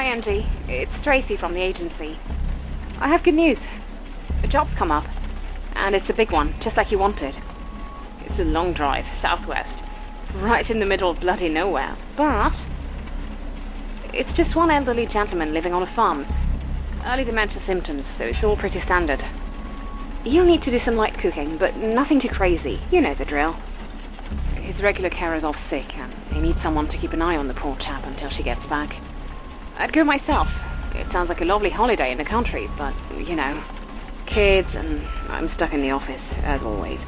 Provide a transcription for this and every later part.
Hi, Angie. It's Tracy from the agency. I have good news. A job's come up. And it's a big one, just like you wanted. It's a long drive, southwest. Right in the middle of bloody nowhere. But it's just one elderly gentleman living on a farm. Early dementia symptoms, so it's all pretty standard. You'll need to do some light cooking, but nothing too crazy. You know the drill. His regular carer's off sick, and they need someone to keep an eye on the poor chap until she gets back. I'd go myself. It sounds like a lovely holiday in the country, but, you know, kids, and I'm stuck in the office, as always.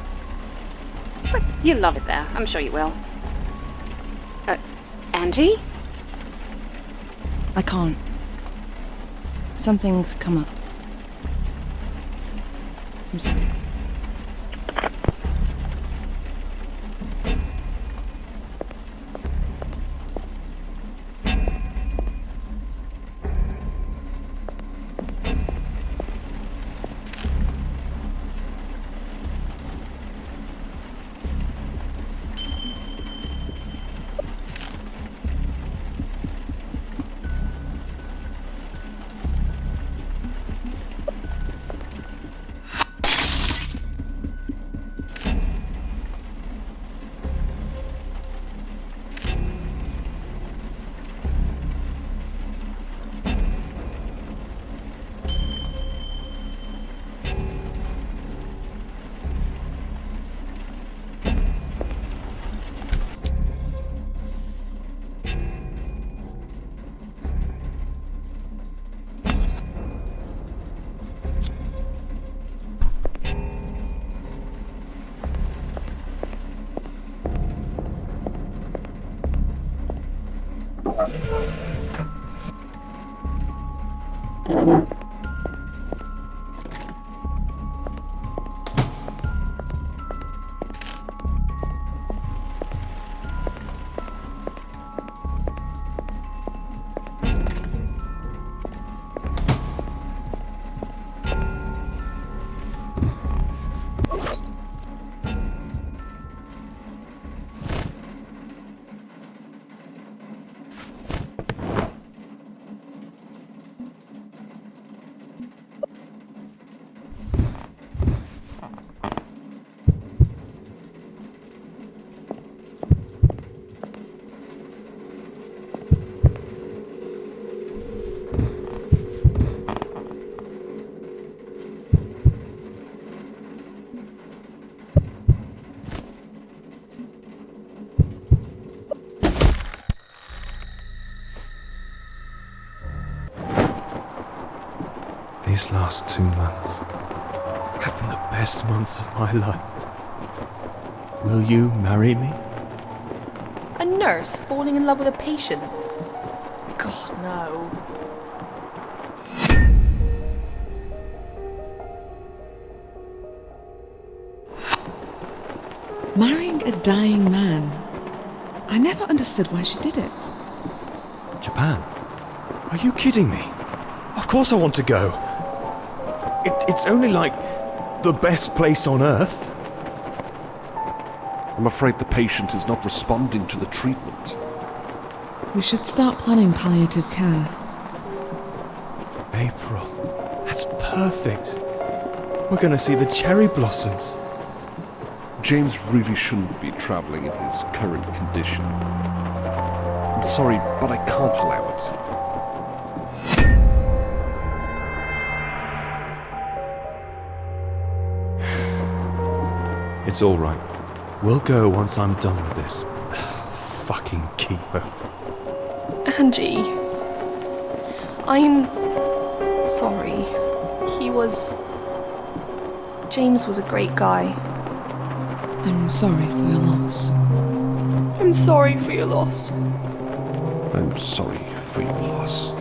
But you'll love it there. I'm sure you will. Angie? I can't. Something's come up. I'm sorry. These last 2 months have been the best months of my life. Will you marry me? A nurse falling in love with a patient? God, no. Marrying a dying man. I never understood why she did it. Japan? Are you kidding me? Of course I want to go. It's only like the best place on earth. I'm afraid the patient is not responding to the treatment. We should start planning palliative care. April. That's perfect. We're gonna see the cherry blossoms. James really shouldn't be travelling in his current condition. I'm sorry, but I can't allow it. It's all right. We'll go once I'm done with this fucking keeper. Angie. I'm sorry. James was a great guy. I'm sorry for your loss. I'm sorry for your loss. I'm sorry for your loss.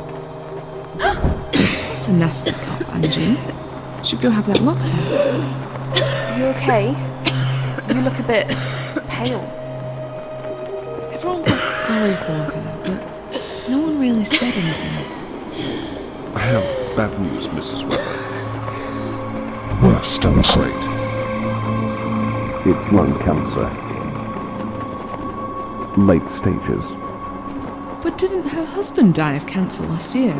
It's a nasty cough, Angie. Should go have that looked at. Are you okay? You look a bit pale. Everyone felt sorry for her, but no one really said anything. I have bad news, Mrs. Weather. Worst, I'm afraid. It's lung cancer. Late stages. But didn't her husband die of cancer last year?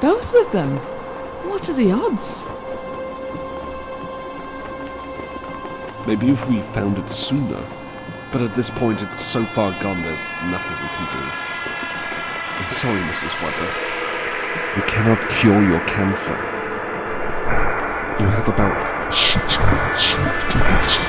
Both of them? What are the odds? Maybe if we found it sooner. But at this point, it's so far gone, there's nothing we can do. I'm sorry, Mrs. Weber. We cannot cure your cancer. You have about 6 months to live.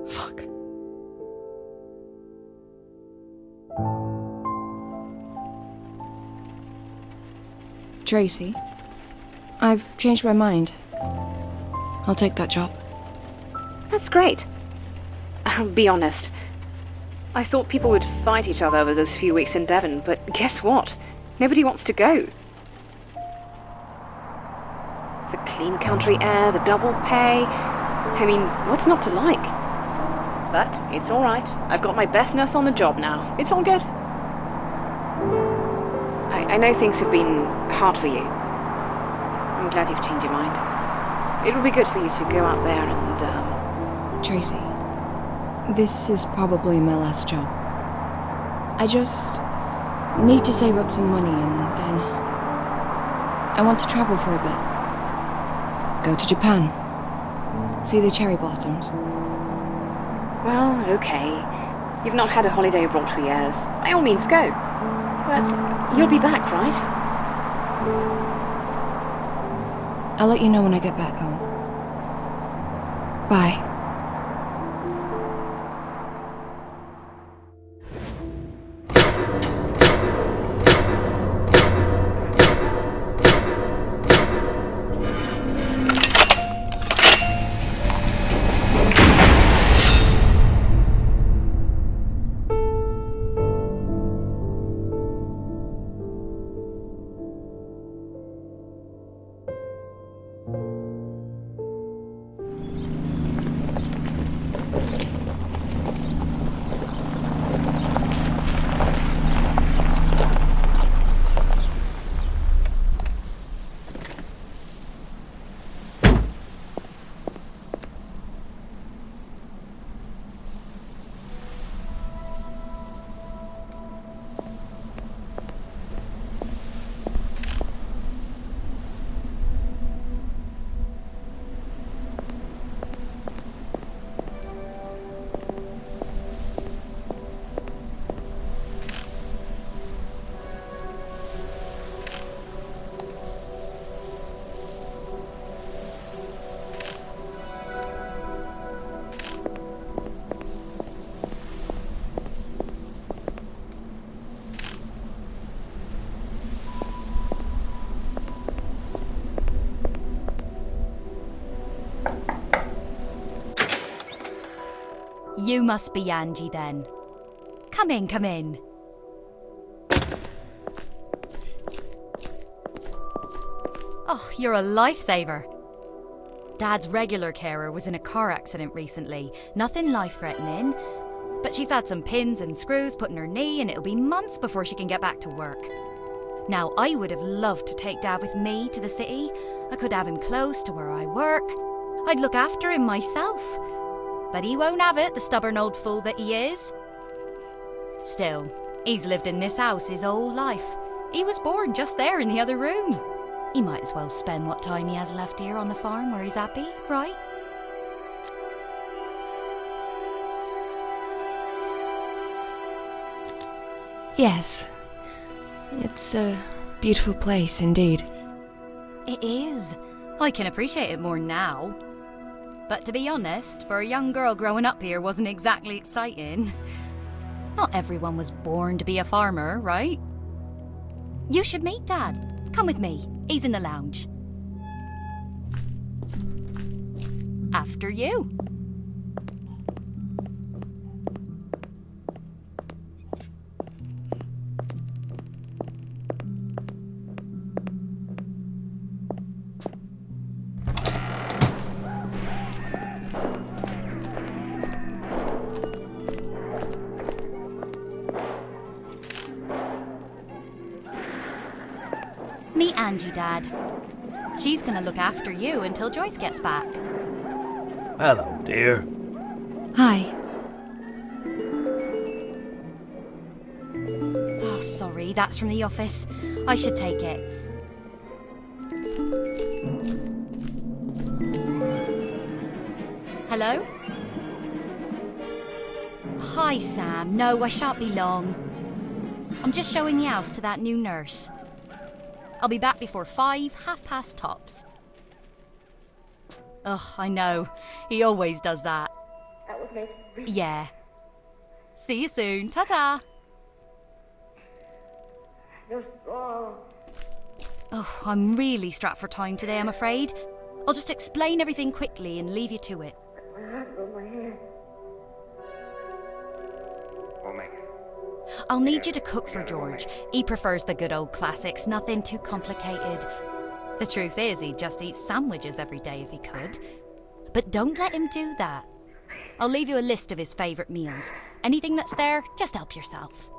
Fuck. Tracy, I've changed my mind. I'll take that job. That's great. I'll be honest. I thought people would fight each other over those few weeks in Devon, but guess what? Nobody wants to go. The clean country air, the double pay. I mean, what's not to like? But it's all right. I've got my best nurse on the job now. It's all good. I know things have been hard for you. I'm glad you've changed your mind. It'll be good for you to go out there and, Tracy, this is probably my last job. I just need to save up some money and then I want to travel for a bit. Go to Japan. See the cherry blossoms. Well, okay. You've not had a holiday abroad for years. By all means, go. But you'll be back, right? I'll let you know when I get back home. Bye. You must be Angie then. Come in, come in. Oh, you're a lifesaver. Dad's regular carer was in a car accident recently. Nothing life-threatening. But she's had some pins and screws put in her knee and it'll be months before she can get back to work. Now, I would have loved to take Dad with me to the city. I could have him close to where I work. I'd look after him myself. But he won't have it, the stubborn old fool that he is. Still, he's lived in this house his whole life. He was born just there in the other room. He might as well spend what time he has left here on the farm where he's happy, right? Yes. It's a beautiful place indeed. It is. I can appreciate it more now. But to be honest, for a young girl growing up here wasn't exactly exciting. Not everyone was born to be a farmer, right? You should meet Dad. Come with me. He's in the lounge. After you. Angie, Dad. She's gonna look after you until Joyce gets back. Hello, dear. Hi. Oh, sorry, that's from the office. I should take it. Hello? Hi, Sam. No, I shan't be long. I'm just showing the house to that new nurse. I'll be back before 5, 5:30 tops. Ugh, I know. He always does that. Yeah. See you soon. Ta-ta. Oh, I'm really strapped for time today, I'm afraid. I'll just explain everything quickly and leave you to it. I'll need you to cook for George. He prefers the good old classics, nothing too complicated. The truth is, he'd just eat sandwiches every day if he could. But don't let him do that. I'll leave you a list of his favourite meals. Anything that's there, just help yourself.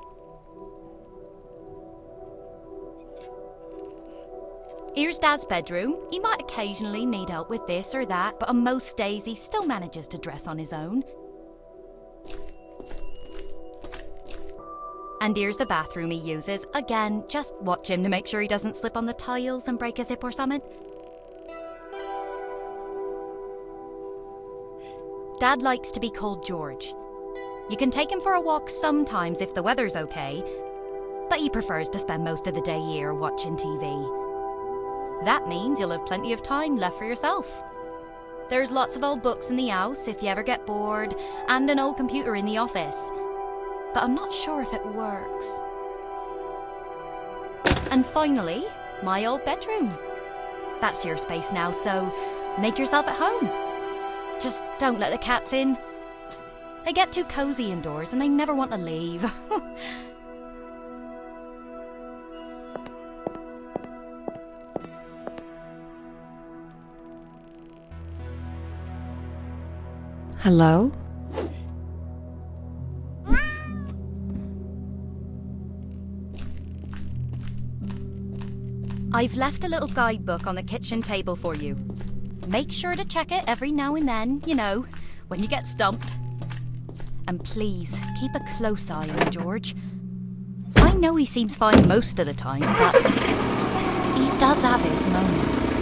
Here's Dad's bedroom. He might occasionally need help with this or that, but on most days he still manages to dress on his own. And here's the bathroom he uses. Again, just watch him to make sure he doesn't slip on the tiles and break his hip or something. Dad likes to be called George. You can take him for a walk sometimes if the weather's okay, but he prefers to spend most of the day here watching TV. That means you'll have plenty of time left for yourself. There's lots of old books in the house if you ever get bored, and an old computer in the office. But I'm not sure if it works. And finally, my old bedroom. That's your space now, so make yourself at home. Just don't let the cats in. They get too cozy indoors and they never want to leave. Hello? I've left a little guidebook on the kitchen table for you. Make sure to check it every now and then, you know, when you get stumped. And please, keep a close eye on George. I know he seems fine most of the time, but he does have his moments.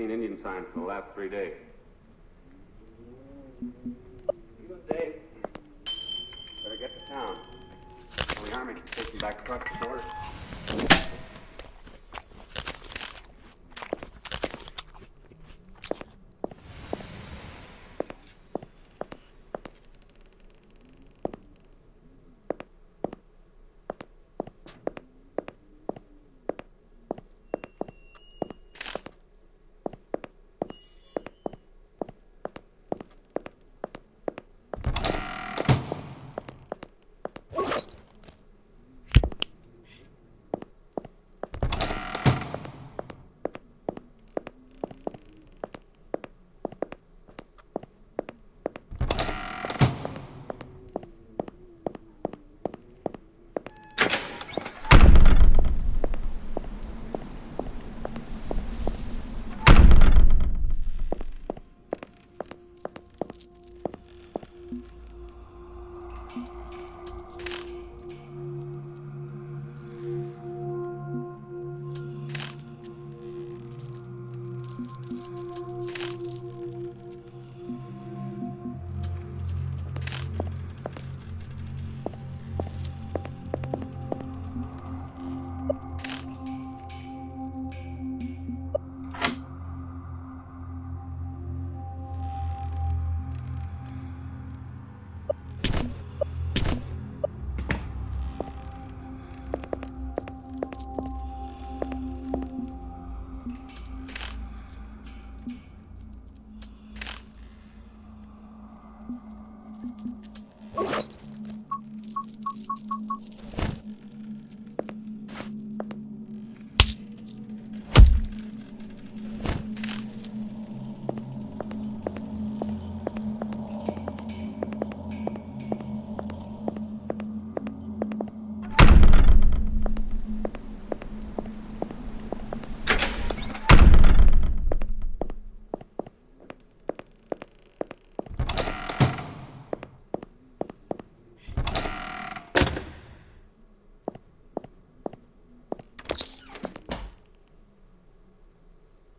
seen Indian signs for the last 3 days. Good day. Better get to town. Tell the army to take you back across the border.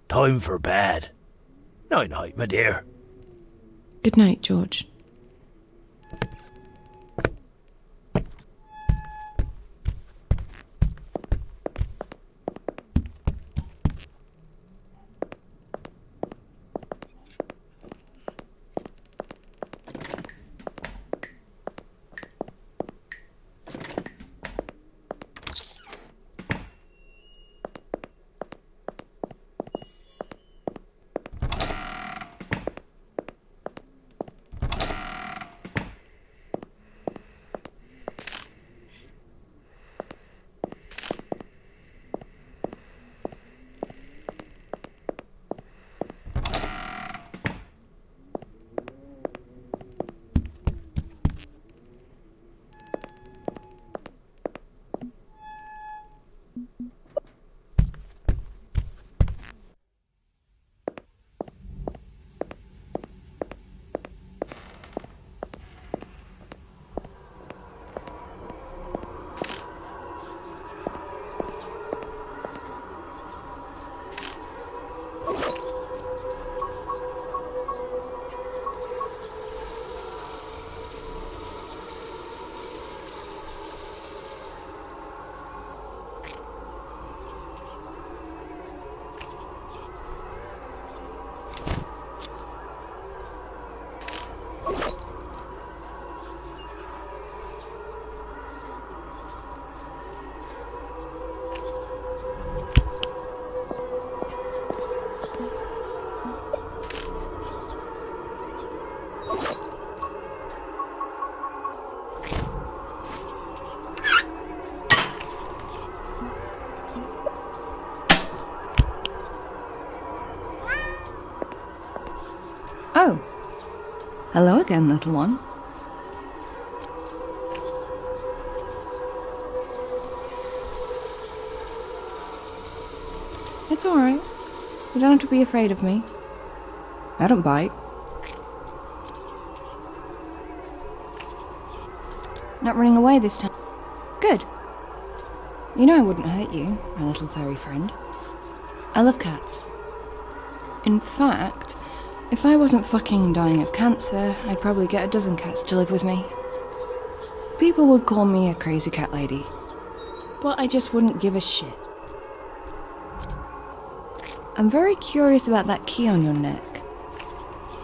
Time for bed. Night-night, my dear. Good night, George. Oh. Hello again, little one. It's alright. You don't have to be afraid of me. I don't bite. Not running away this time. Good. You know I wouldn't hurt you, my little furry friend. I love cats. In fact, if I wasn't fucking dying of cancer, I'd probably get a dozen cats to live with me. People would call me a crazy cat lady, but I just wouldn't give a shit. I'm very curious about that key on your neck.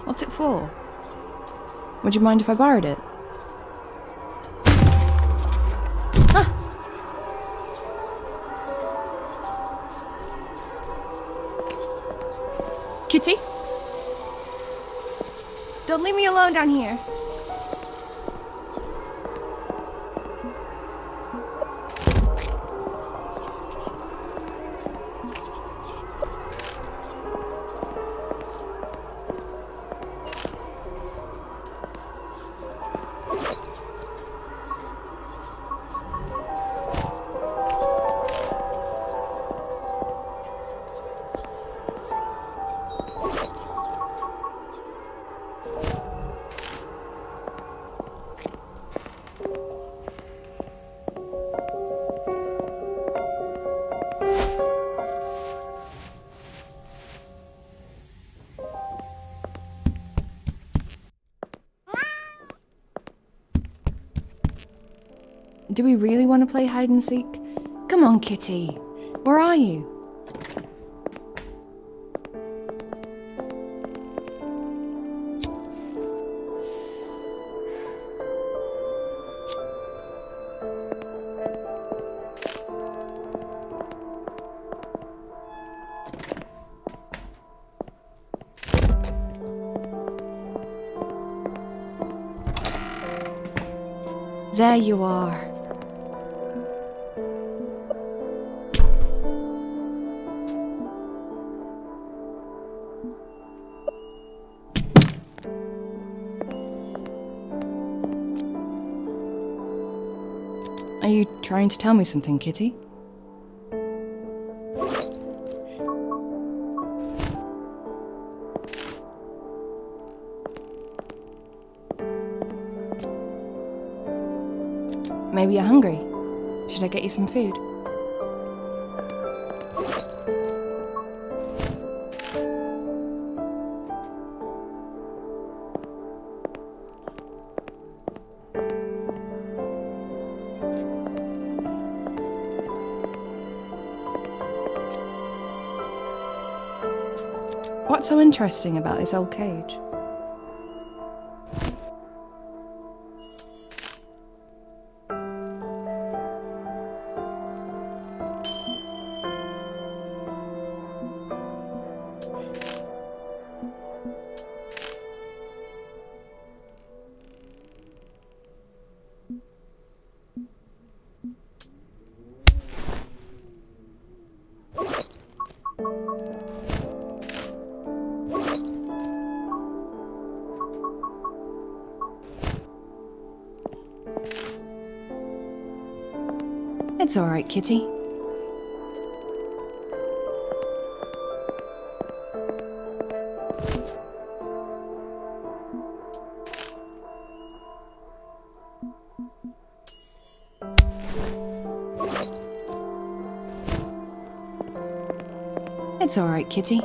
What's it for? Would you mind if I borrowed it? Kitty? Don't leave me alone down here. Do we really want to play hide and seek? Come on, Kitty. Where are you? There you are. Are you trying to tell me something, Kitty? Maybe you're hungry. Should I get you some food? What's so interesting about this old cage? It's all right, Kitty. It's all right, Kitty.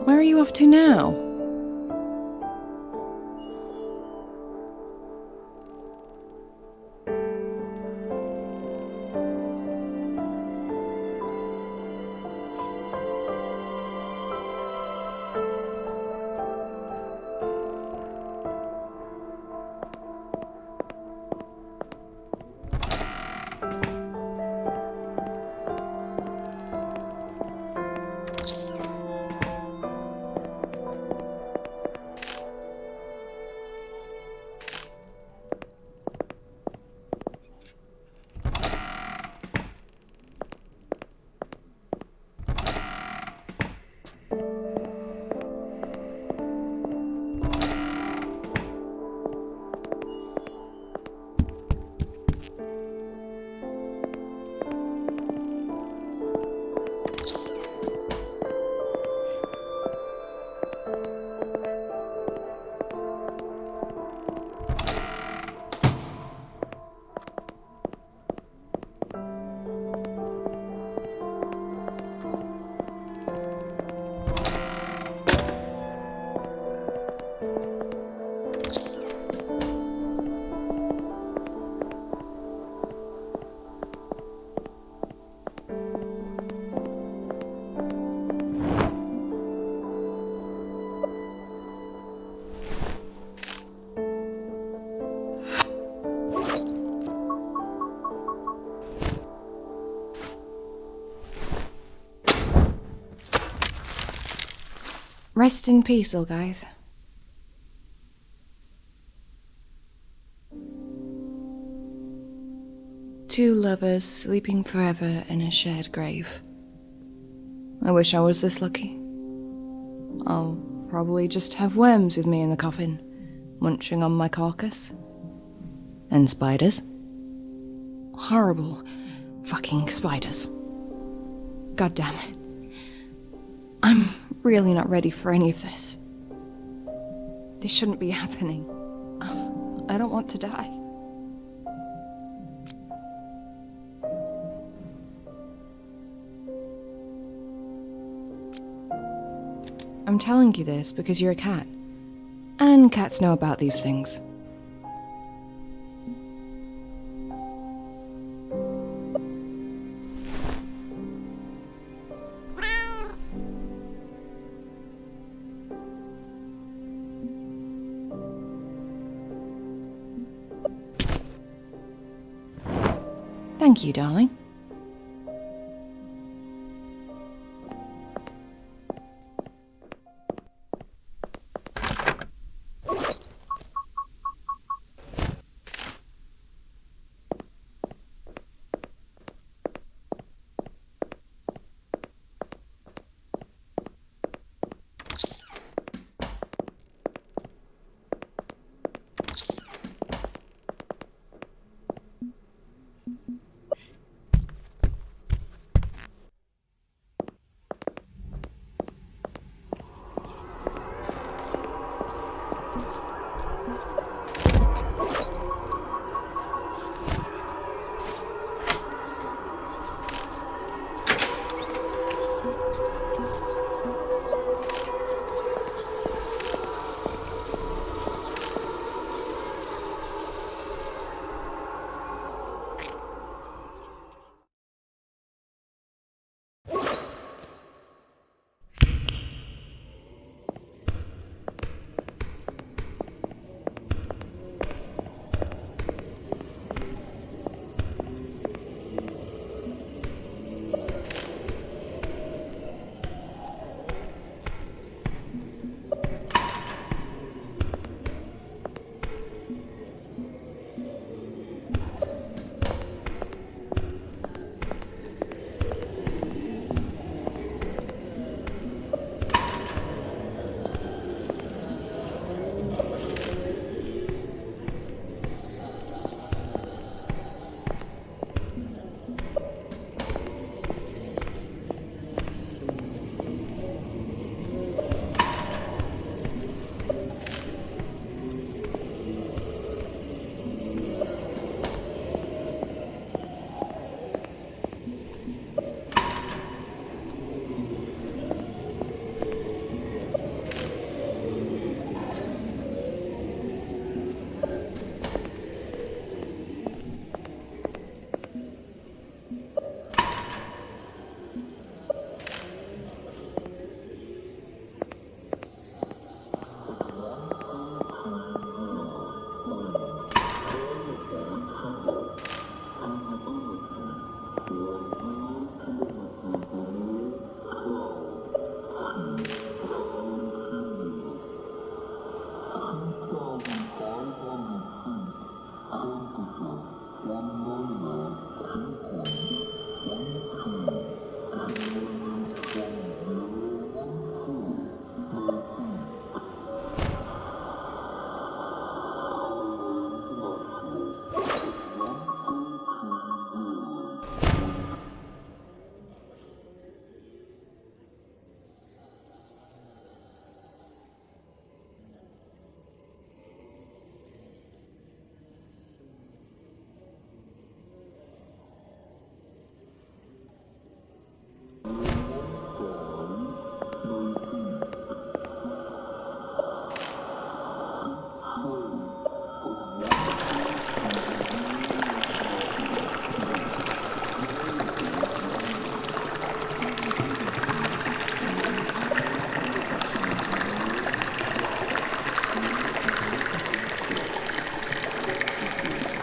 Where are you off to now? Rest in peace, little guys. Two lovers sleeping forever in a shared grave. I wish I was this lucky. I'll probably just have worms with me in the coffin, munching on my carcass. And spiders. Horrible fucking spiders. God damn it. I'm really not ready for any of this. This shouldn't be happening. I don't want to die. I'm telling you this because you're a cat. And cats know about these things. Thank you, darling.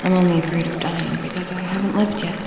I'm only afraid of dying because I haven't lived yet.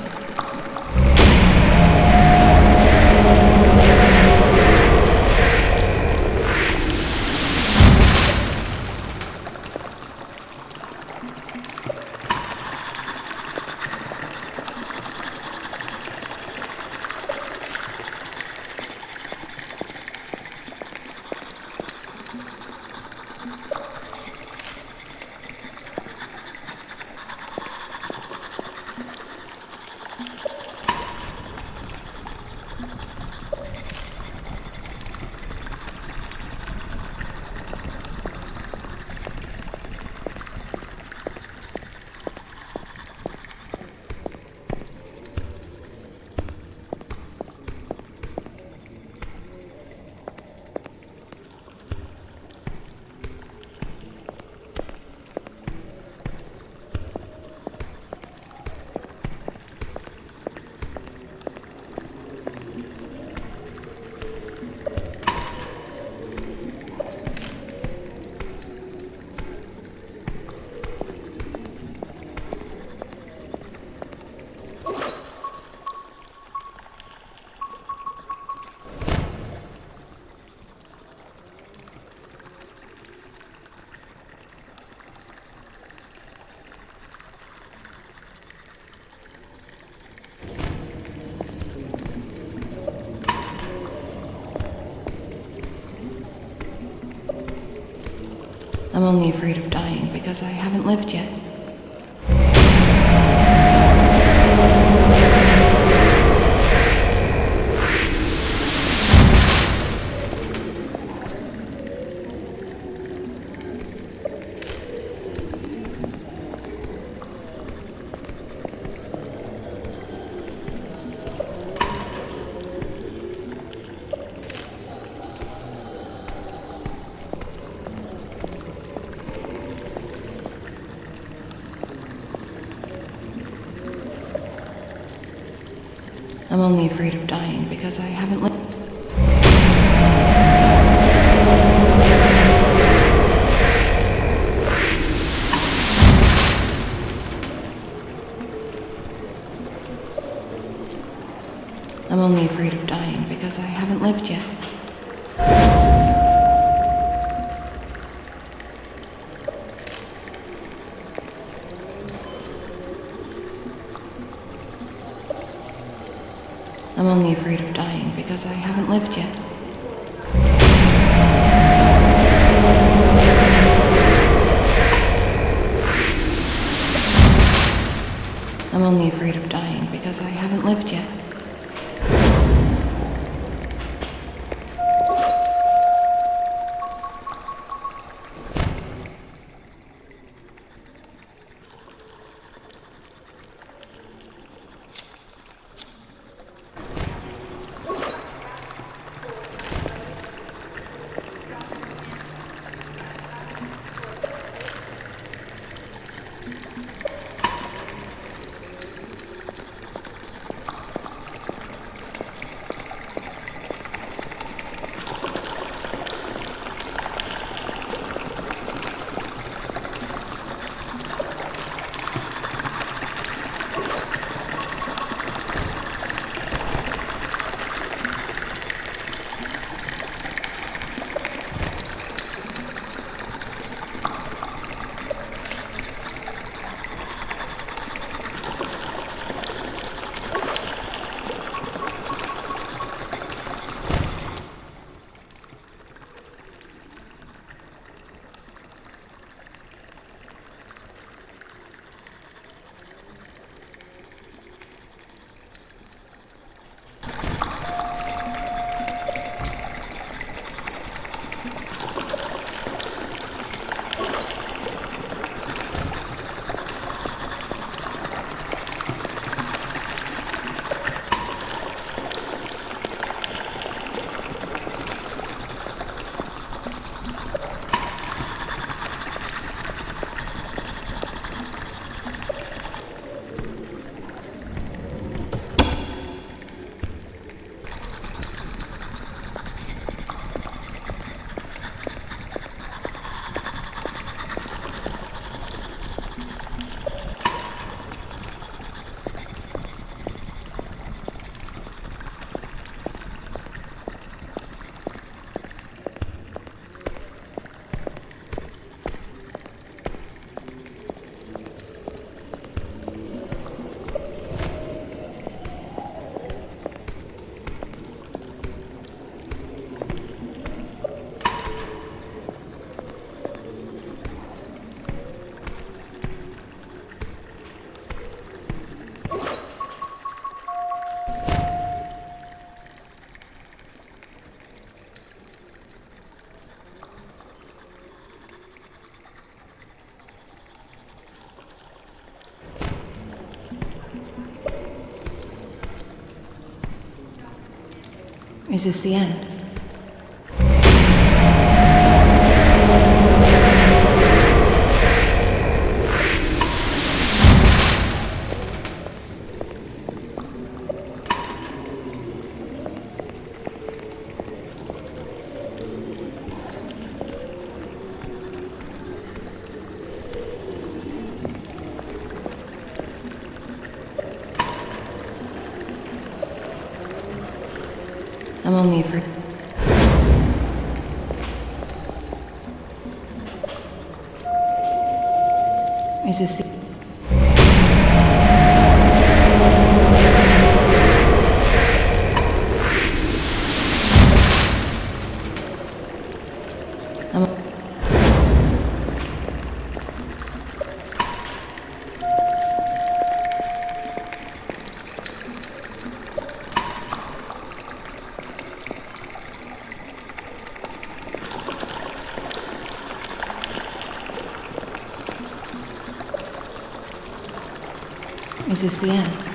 I'm only afraid of dying because I haven't lived yet. I'm only afraid of dying because I haven't lived. I'm only afraid of dying because I haven't lived yet. I'm only afraid of dying because I haven't lived yet. I'm only afraid of dying because I haven't lived yet. Is this the end? I'm only afraid. Is this the... Is this the end?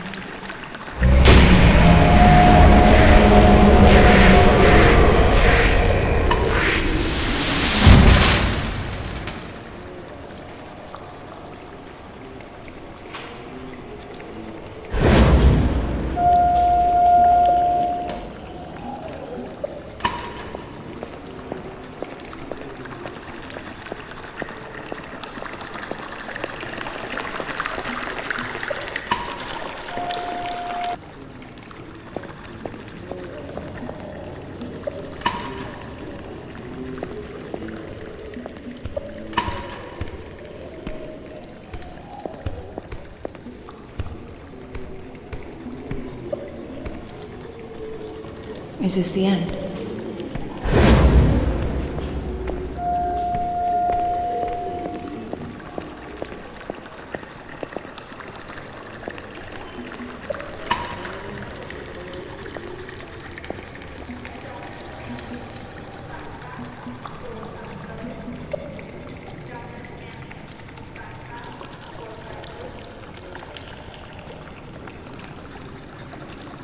Is this the end?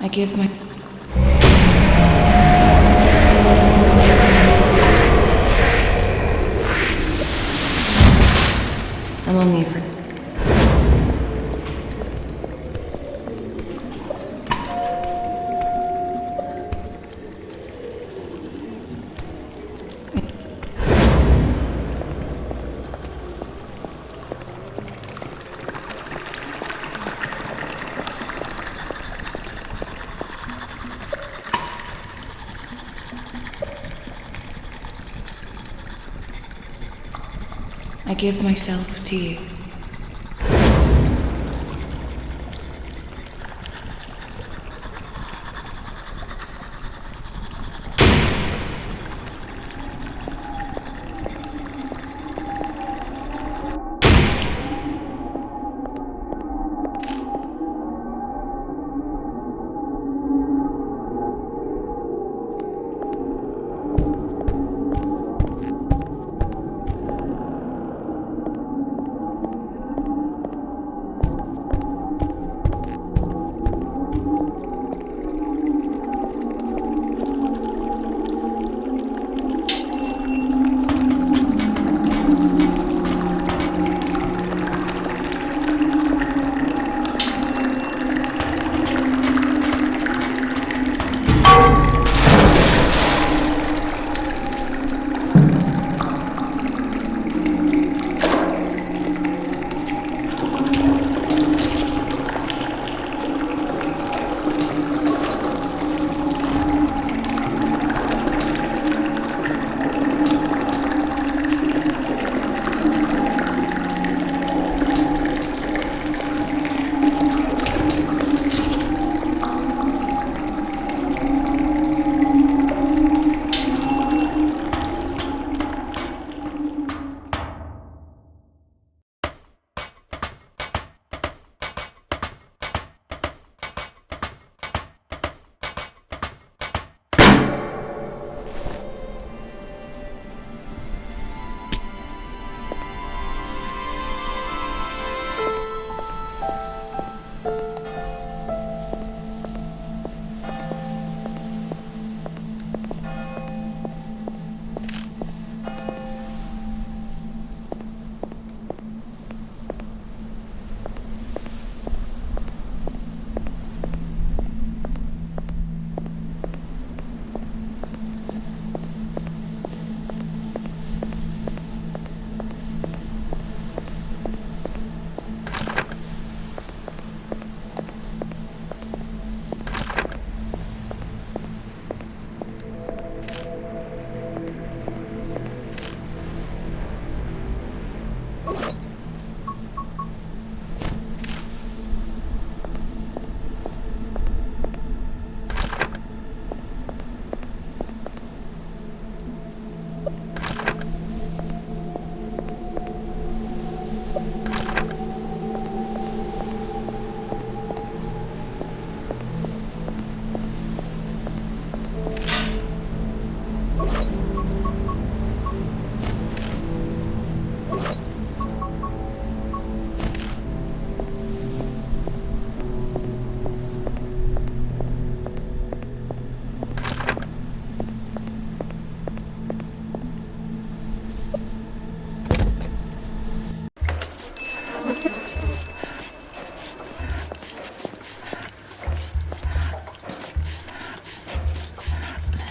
I give my... I'm only afraid. I give myself to you.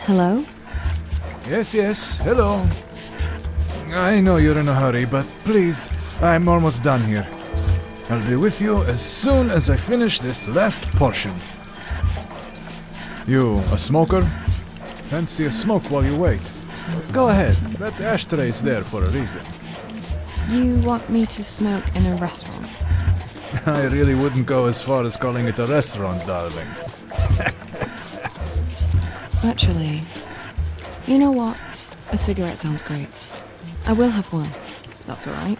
Hello? Yes, yes, hello. I know you're in a hurry, but please, I'm almost done here. I'll be with you as soon as I finish this last portion. You a smoker? Fancy a smoke while you wait? Go ahead, that ashtray's there for a reason. You want me to smoke in a restaurant? I really wouldn't go as far as calling it a restaurant, darling. Actually, you know what? A cigarette sounds great. I will have one, if that's alright.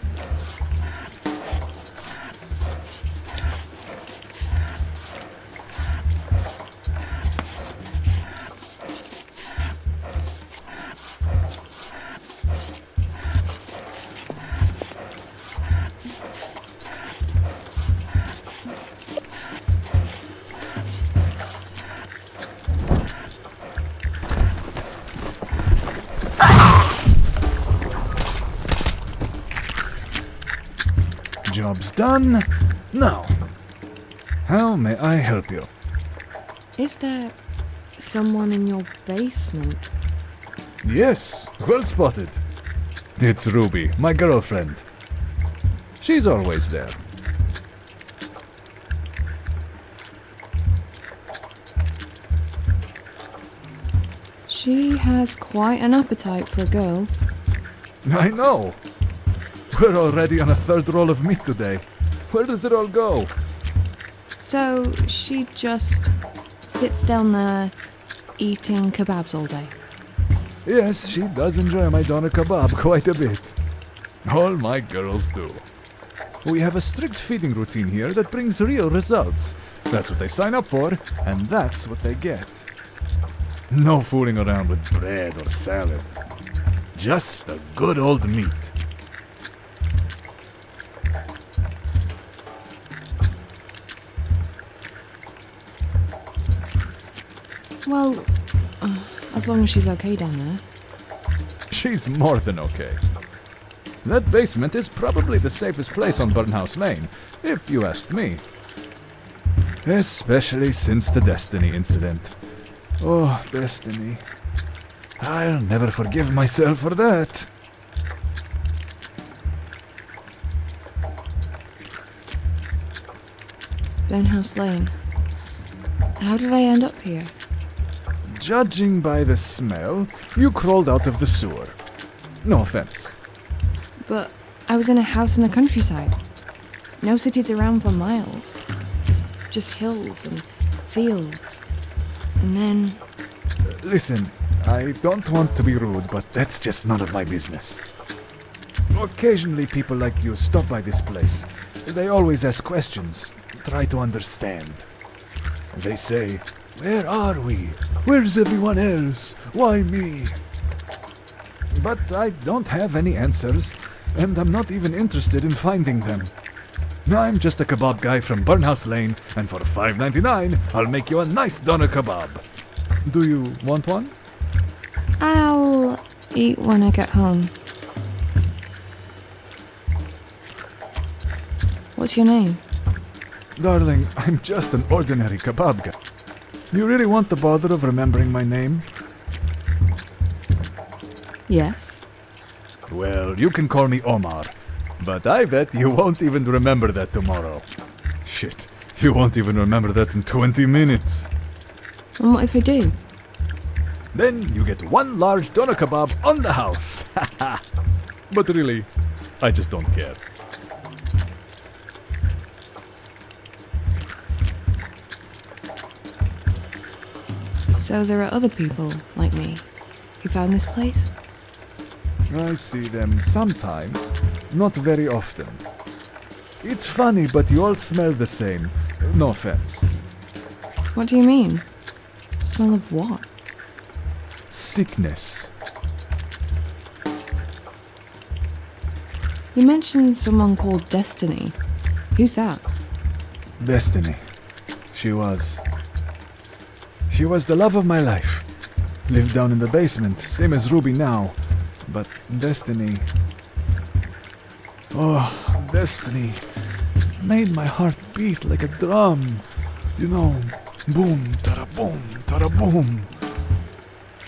Job's done. Now, how may I help you? Is there someone in your basement? Yes, well spotted. It's Ruby, my girlfriend. She's always there. She has quite an appetite for a girl. I know. We're already on a third roll of meat today. Where does it all go? So she just sits down there eating kebabs all day. Yes, she does enjoy my doner kebab quite a bit. All my girls do. We have a strict feeding routine here that brings real results. That's what they sign up for, and that's what they get. No fooling around with bread or salad. Just a good old meat. Well, as long as she's okay down there. She's more than okay. That basement is probably the safest place on Burnhouse Lane, if you ask me. Especially since the Destiny incident. Oh, Destiny. I'll never forgive myself for that. Burnhouse Lane. How did I end up here? Judging by the smell, you crawled out of the sewer. No offense. But I was in a house in the countryside. No cities around for miles. Just hills and fields. And then... Listen, I don't want to be rude, but that's just none of my business. Occasionally people like you stop by this place. They always ask questions, try to understand. They say, "Where are we? Where's everyone else? Why me?" But I don't have any answers, and I'm not even interested in finding them. I'm just a kebab guy from Burnhouse Lane, and for $5.99, I'll make you a nice doner kebab. Do you want one? I'll eat when I get home. What's your name? Darling, I'm just an ordinary kebab guy. You really want the bother of remembering my name? Yes. Well, you can call me Omar, but I bet you won't even remember that tomorrow. Shit, you won't even remember that in 20 minutes. And what if I do? Then you get one large doner kebab on the house. But really, I just don't care. So there are other people like me who found this place? I see them sometimes, not very often. It's funny, but you all smell the same. No offense. What do you mean? Smell of what? Sickness. You mentioned someone called Destiny. Who's that? Destiny. She was the love of my life. Lived down in the basement, same as Ruby now. But Destiny... Oh, Destiny made my heart beat like a drum. You know, boom, tara boom, tara boom.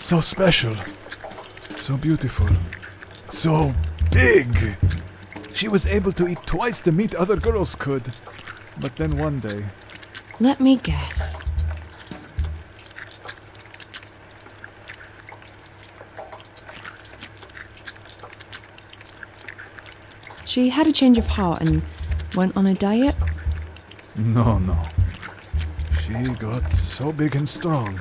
So special. So beautiful. So big. She was able to eat twice the meat other girls could. But then one day... Let me guess. She had a change of heart and went on a diet? No. She got so big and strong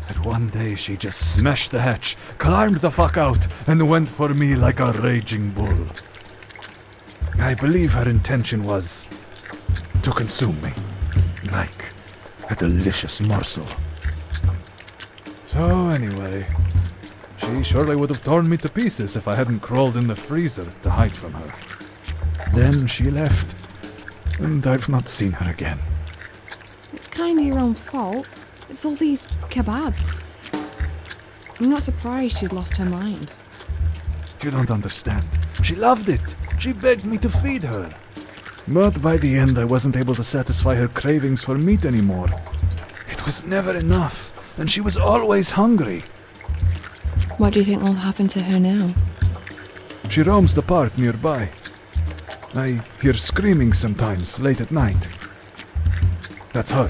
that one day she just smashed the hatch, climbed the fuck out, and went for me like a raging bull. I believe her intention was to consume me, like a delicious morsel. So anyway, she surely would have torn me to pieces if I hadn't crawled in the freezer to hide from her. Then she left, and I've not seen her again. It's kind of your own fault. It's all these kebabs. I'm not surprised she'd lost her mind. You don't understand. She loved it. She begged me to feed her. But by the end, I wasn't able to satisfy her cravings for meat anymore. It was never enough, and she was always hungry. What do you think will happen to her now? She roams the park nearby. I hear screaming sometimes, late at night. That's her,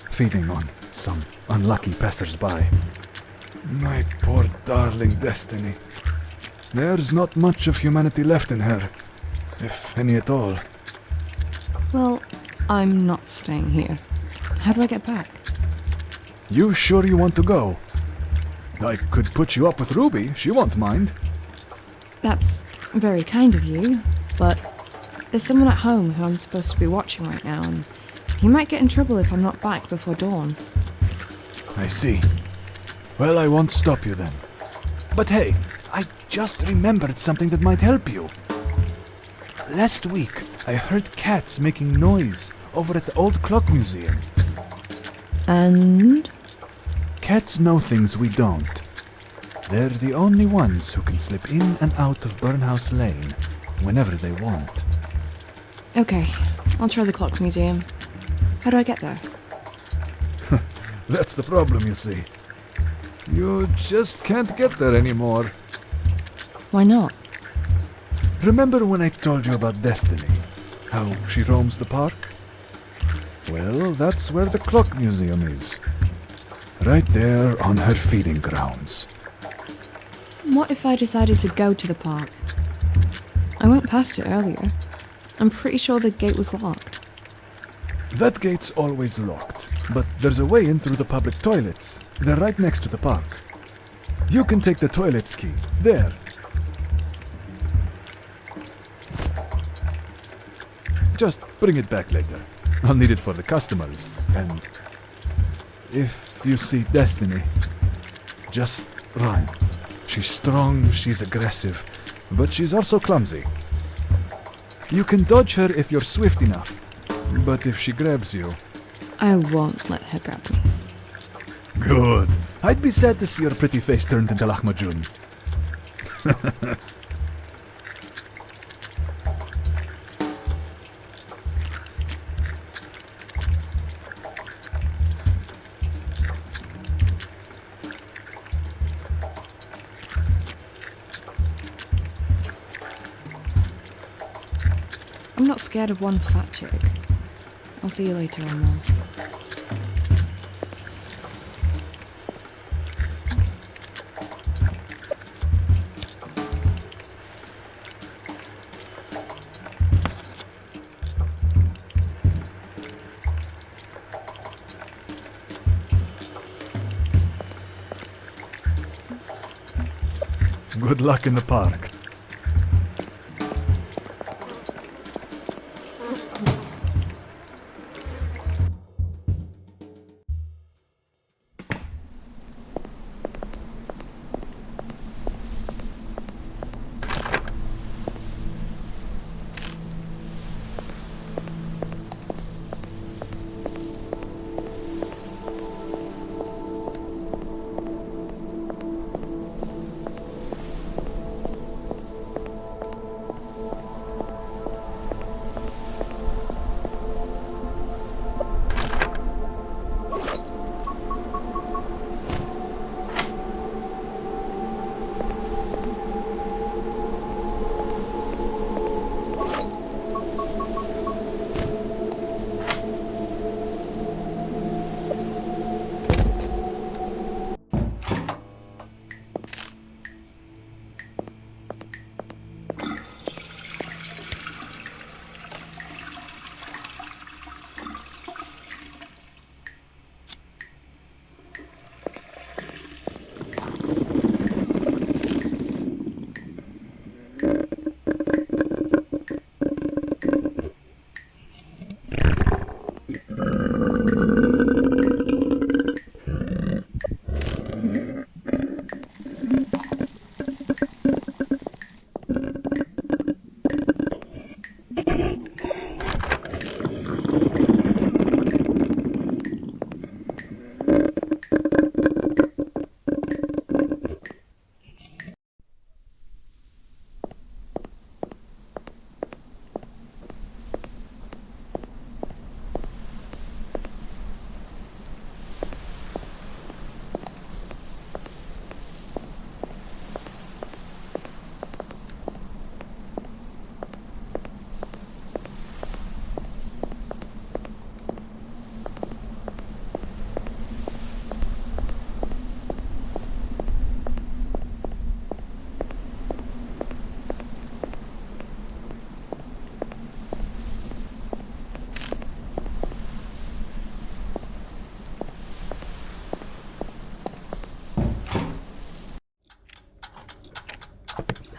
feeding on some unlucky passers-by. My poor darling Destiny. There's not much of humanity left in her, if any at all. Well, I'm not staying here. How do I get back? You sure you want to go? I could put you up with Ruby, she won't mind. That's very kind of you, but there's someone at home who I'm supposed to be watching right now, and he might get in trouble if I'm not back before dawn. I see. Well, I won't stop you then. But hey, I just remembered something that might help you. Last week, I heard cats making noise over at the old clock museum. And? Cats know things we don't. They're the only ones who can slip in and out of Burnhouse Lane whenever they want. Okay, I'll try the clock museum. How do I get there? That's the problem, you see. You just can't get there anymore. Why not? Remember when I told you about Destiny? How she roams the park? Well, that's where the clock museum is. Right there on her feeding grounds. What if I decided to go to the park? I went past it earlier. I'm pretty sure the gate was locked. That gate's always locked, but there's a way in through the public toilets. They're right next to the park. You can take the toilet's key. There. Just bring it back later. I'll need it for the customers, and if you see Destiny, just run. She's strong, she's aggressive, but she's also clumsy. You can dodge her if you're swift enough, but if she grabs you... I won't let her grab me. Good. I'd be sad to see your pretty face turned into Lahmacun. I'm not scared of one fat chick. I'll see you later, Emma. Good luck in the park.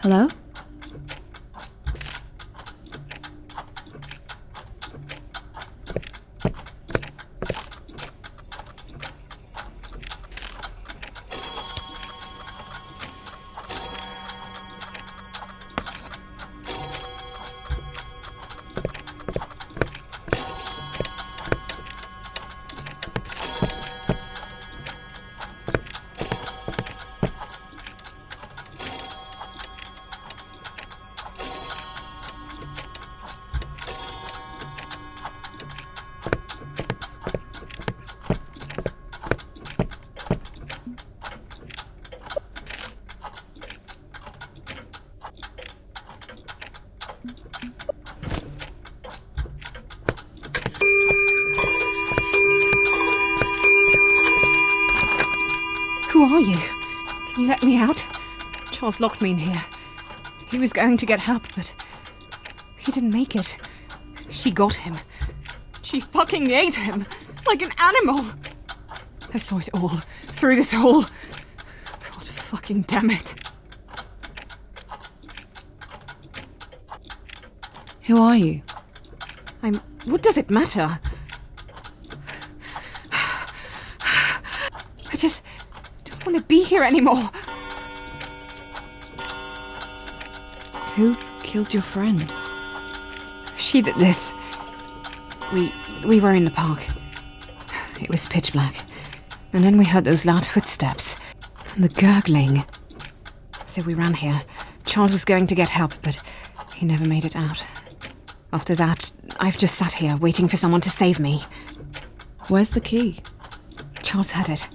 Hello? Who are you? Can you let me out? Charles locked me in here. He was going to get help, but he didn't make it. She got him. She fucking ate him like an animal. I saw it all through this hole. God fucking damn it. Who are you? What does it matter? I just don't want to be here anymore. Who killed your friend? She did this. We were in the park. It was pitch black. And then we heard those loud footsteps. And the gurgling. So we ran here. Charles was going to get help, but he never made it out. After that, I've just sat here waiting for someone to save me. Where's the key? Charles had it.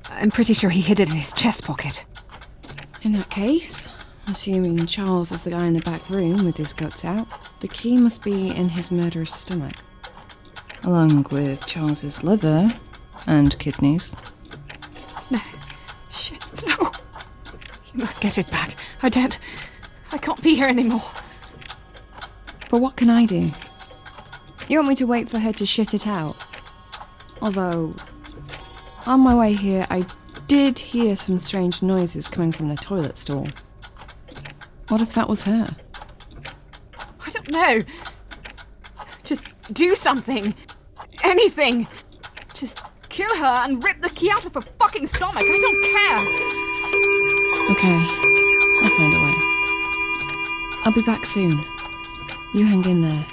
I'm pretty sure he hid it in his chest pocket. In that case, assuming Charles is the guy in the back room with his guts out, the key must be in his murderer's stomach. Along with Charles's liver and kidneys. No. Shit, no. You must get it back. I can't be here anymore. But what can I do? You want me to wait for her to shit it out? Although, on my way here, I did hear some strange noises coming from the toilet stall. What if that was her? I don't know. Just do something. Anything. Just kill her and rip the key out of her fucking stomach. I don't care. Okay, I'll find a way. I'll be back soon. You hang in there.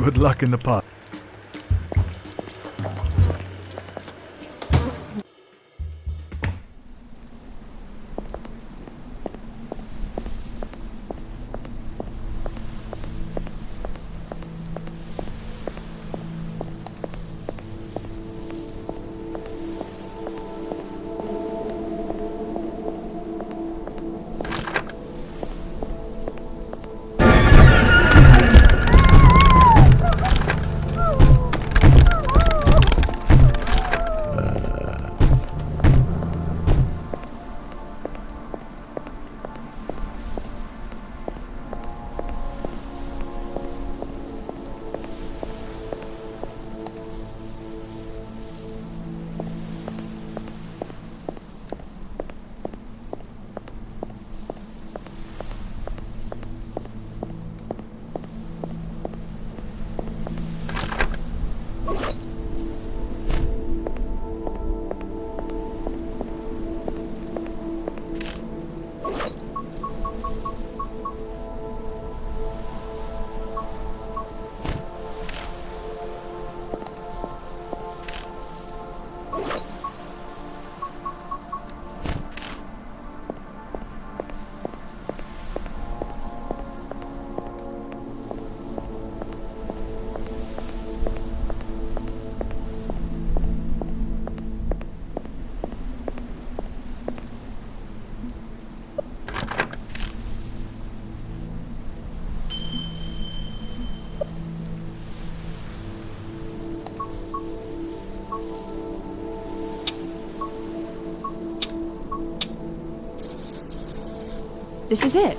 Good luck in the park. This is it.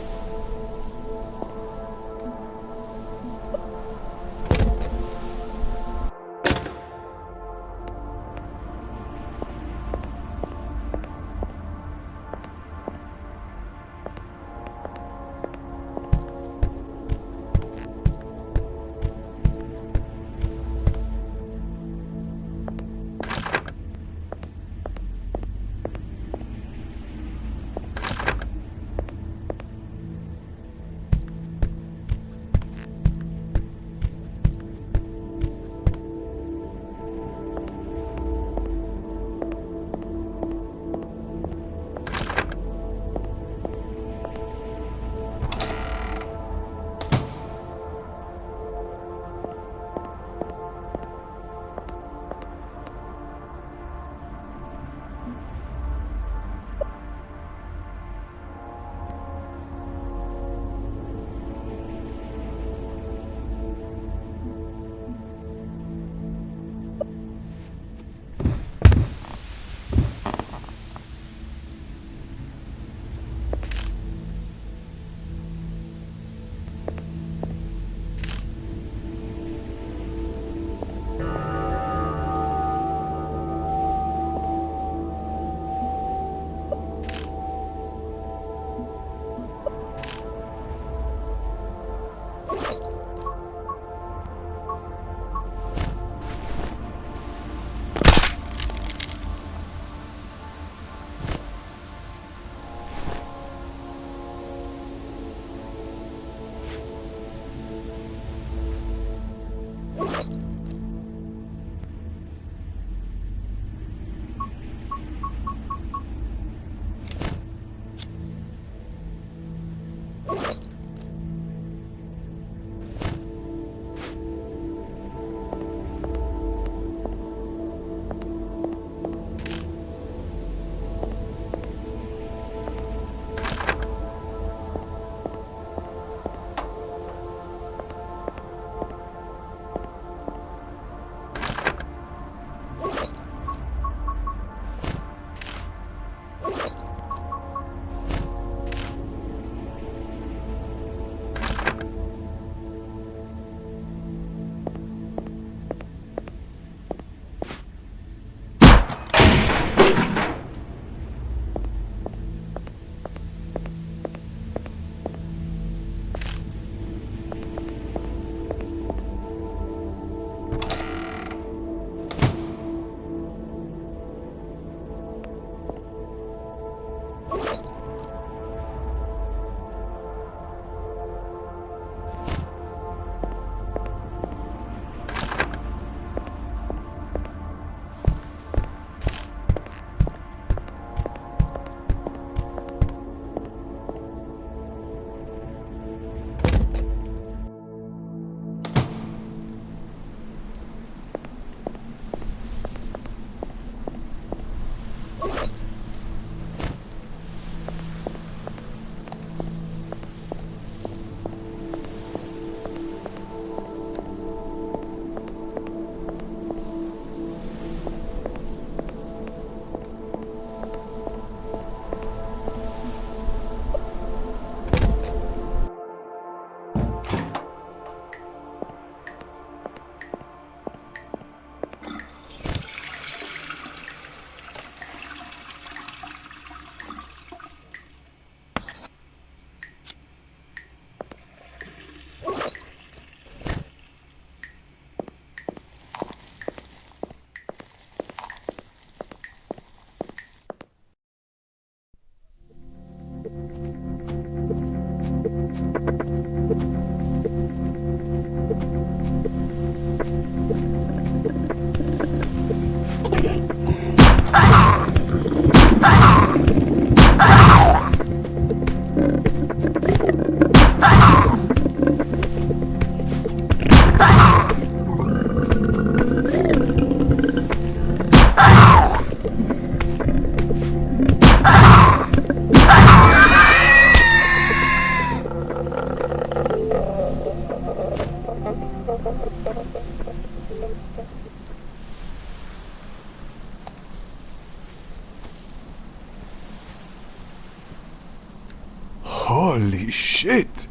Holy shit!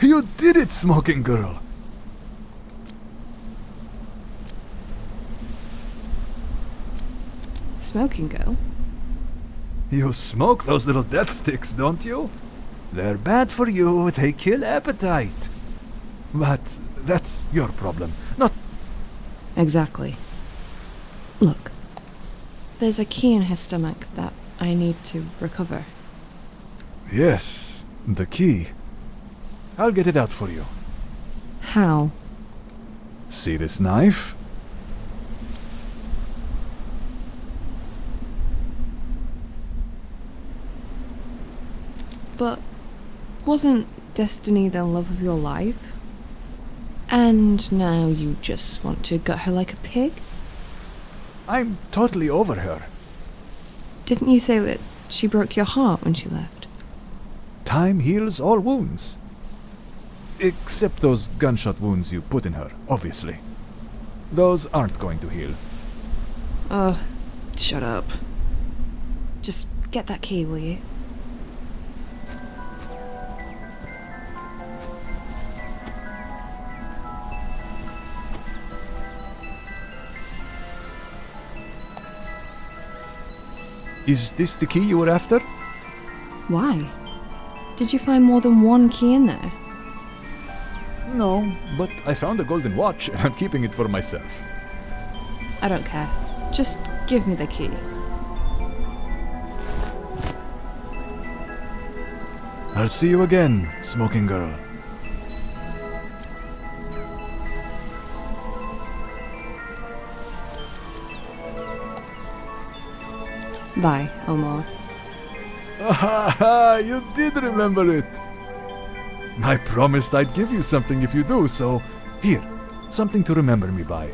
You did it, smoking girl! Smoking girl? You smoke those little death sticks, don't you? They're bad for you, they kill appetite. But that's your problem, not... Exactly. Look, there's a key in his stomach that I need to recover. Yes, the key. I'll get it out for you. How? See this knife? But wasn't Destiny the love of your life? And now you just want to gut her like a pig? I'm totally over her. Didn't you say that she broke your heart when she left? Time heals all wounds. Except those gunshot wounds you put in her, obviously. Those aren't going to heal. Oh, shut up. Just get that key, will you? Is this the key you were after? Why? Did you find more than one key in there? No, but I found a golden watch and I'm keeping it for myself. I don't care. Just give me the key. I'll see you again, smoking girl. Bye, Elmore. Ah, you did remember it! I promised I'd give you something if you do, so here, something to remember me by.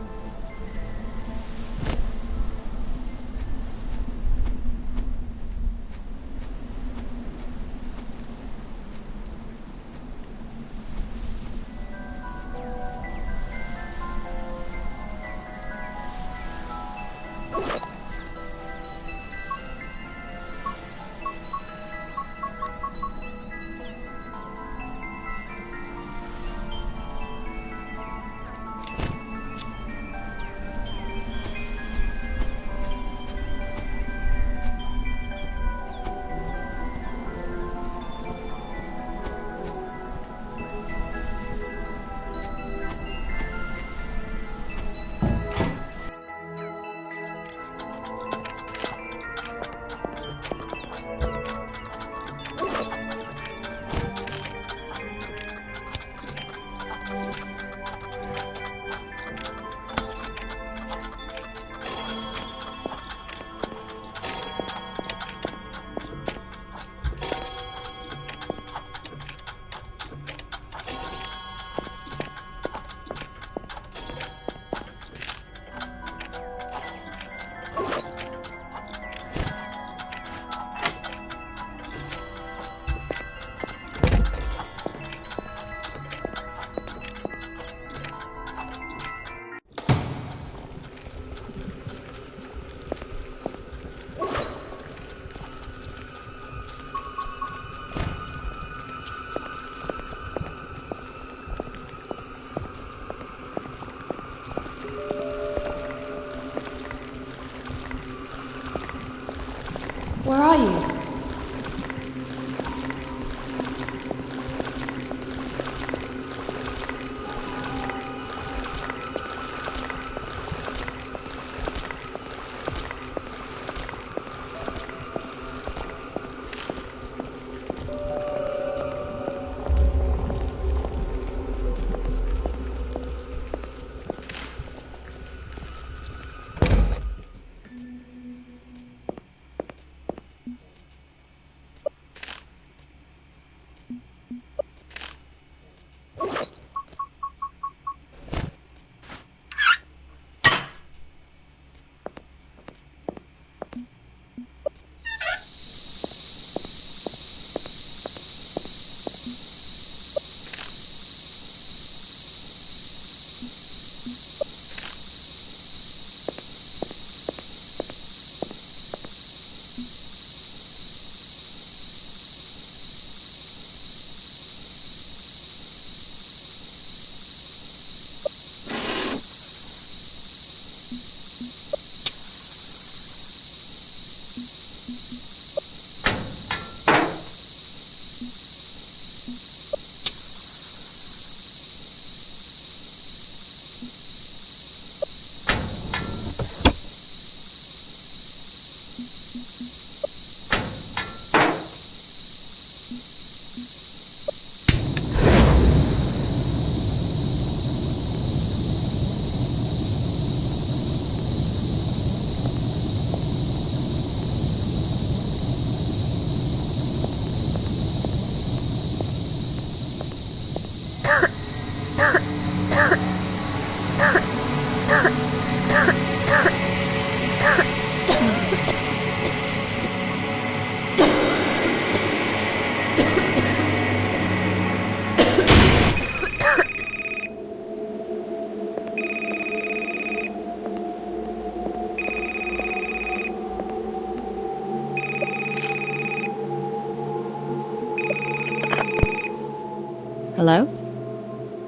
Hello?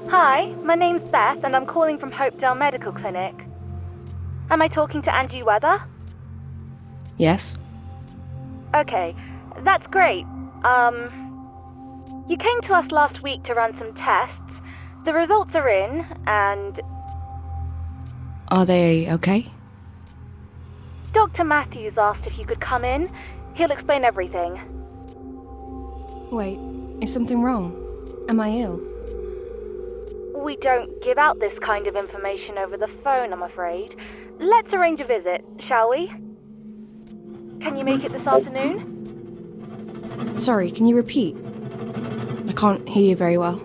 Hi, my name's Beth and I'm calling from Hopedale Medical Clinic. Am I talking to Angie Weather? Yes? Okay, that's great. You came to us last week to run some tests. The results are in, and... Are they okay? Dr. Matthews asked if you could come in. He'll explain everything. Wait, is something wrong? Am I ill? We don't give out this kind of information over the phone, I'm afraid. Let's arrange a visit, shall we? Can you make it this afternoon? Sorry, can you repeat? I can't hear you very well.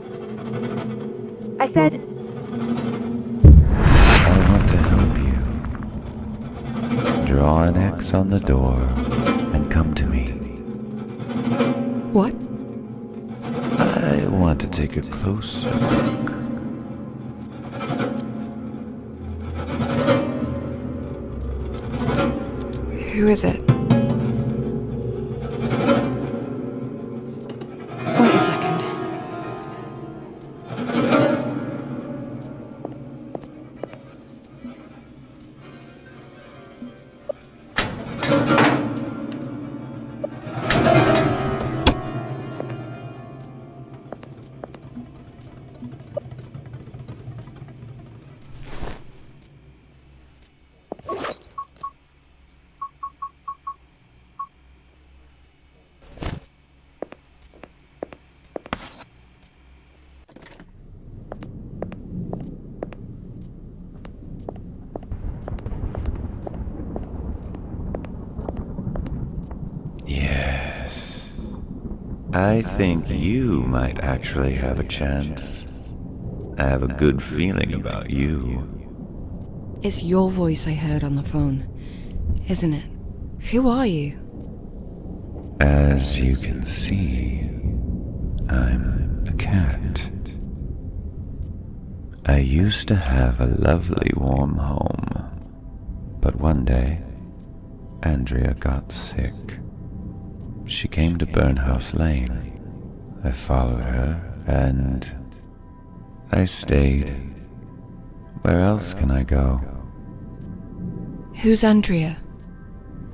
I said... I want to help you. Draw an X on the door and come to me. What? I want to take a closer look. Who is it? Wait a second. I think you might actually have a chance. I have a good feeling about you. It's your voice I heard on the phone, isn't it? Who are you? As you can see, I'm a cat. I used to have a lovely warm home, but one day, Andrea got sick. She came to Burnhouse Lane. I followed her, and I stayed. Where else can I go? Who's Andrea?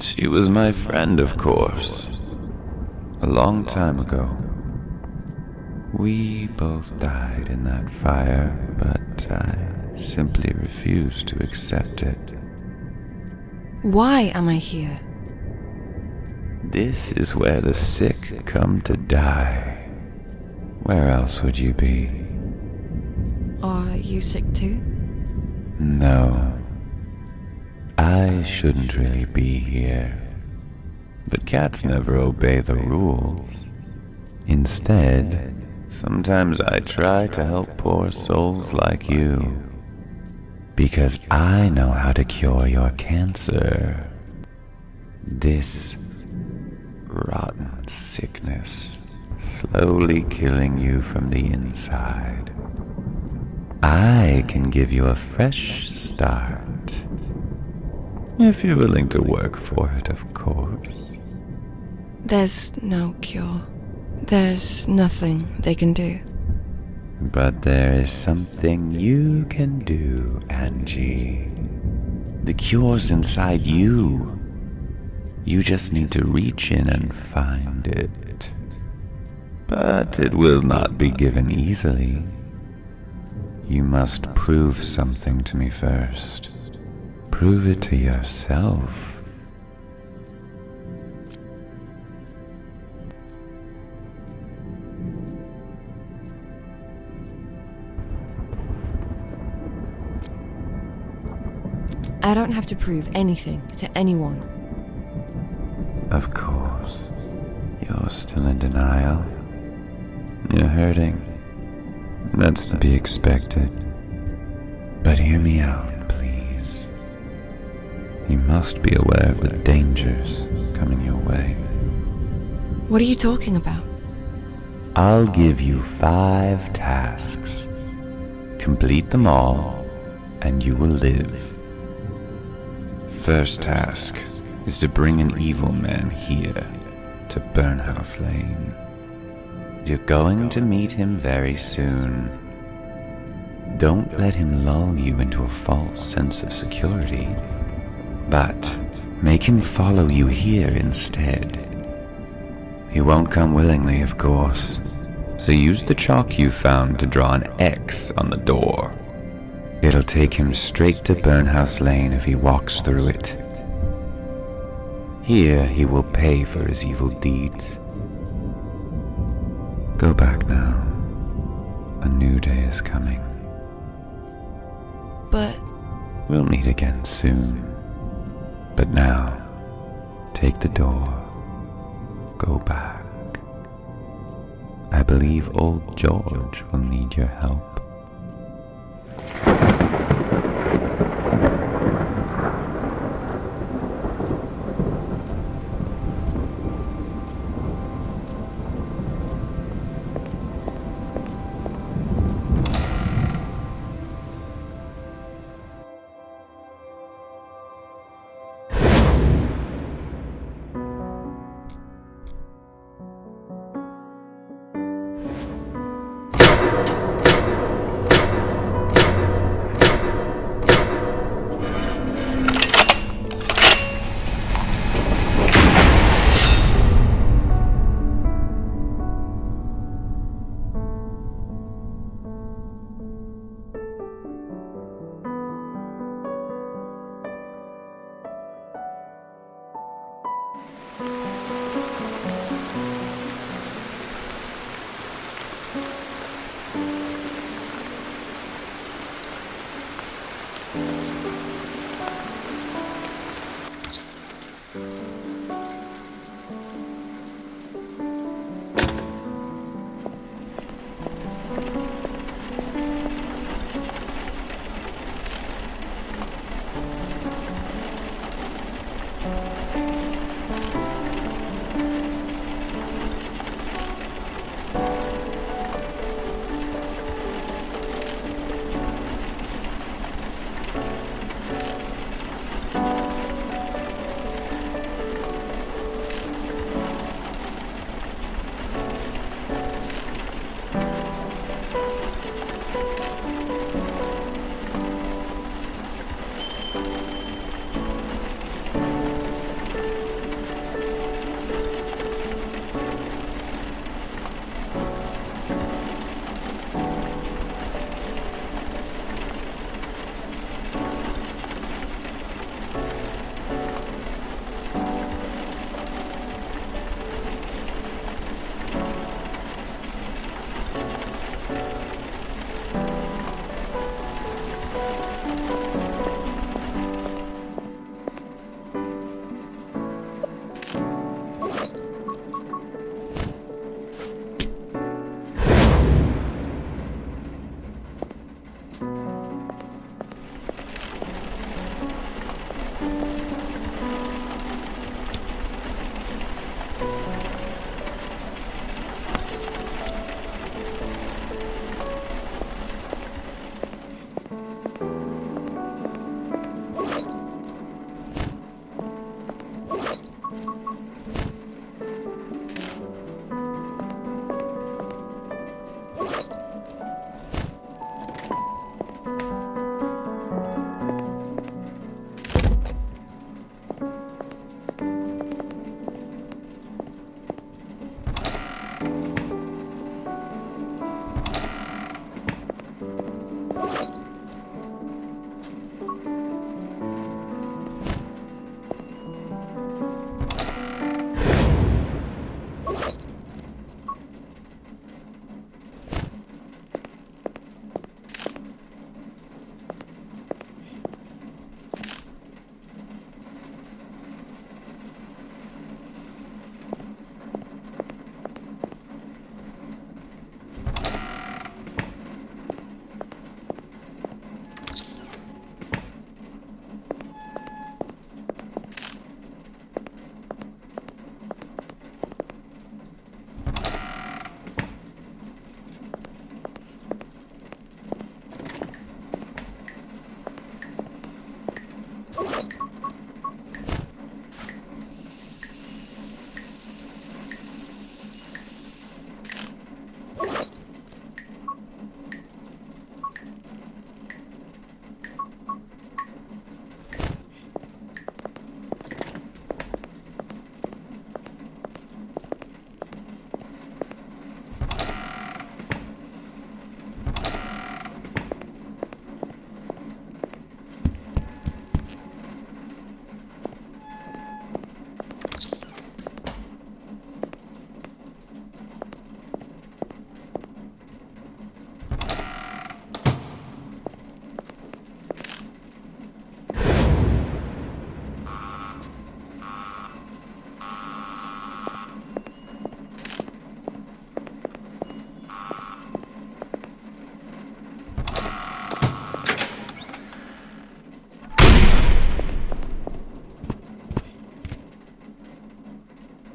She was my friend, of course. A long time ago. We both died in that fire, but I simply refused to accept it. Why am I here? This is where the sick come to die. Where else would you be? Are you sick too? No. I shouldn't really be here. But cats never obey the rules. Instead, sometimes I try to help poor souls like you. Because I know how to cure your cancer. This rotten sickness, slowly killing you from the inside. I can give you a fresh start. If you're willing to work for it, of course. There's no cure. There's nothing they can do. But there is something you can do, Angie. The cure's inside you. You just need to reach in and find it. But it will not be given easily. You must prove something to me first. Prove it to yourself. I don't have to prove anything to anyone. Of course. You're still in denial. You're hurting. That's to be expected. But hear me out, please. You must be aware of the dangers coming your way. What are you talking about? I'll give you 5 tasks. Complete them all, and you will live. First task is to bring an evil man here to Burnhouse Lane. You're going to meet him very soon. Don't let him lull you into a false sense of security, but make him follow you here instead. He won't come willingly, of course, so use the chalk you found to draw an X on the door. It'll take him straight to Burnhouse Lane if he walks through it. Here he will pay for his evil deeds. Go back now. A new day is coming. But... We'll meet again soon. But now, take the door. Go back. I believe old George will need your help.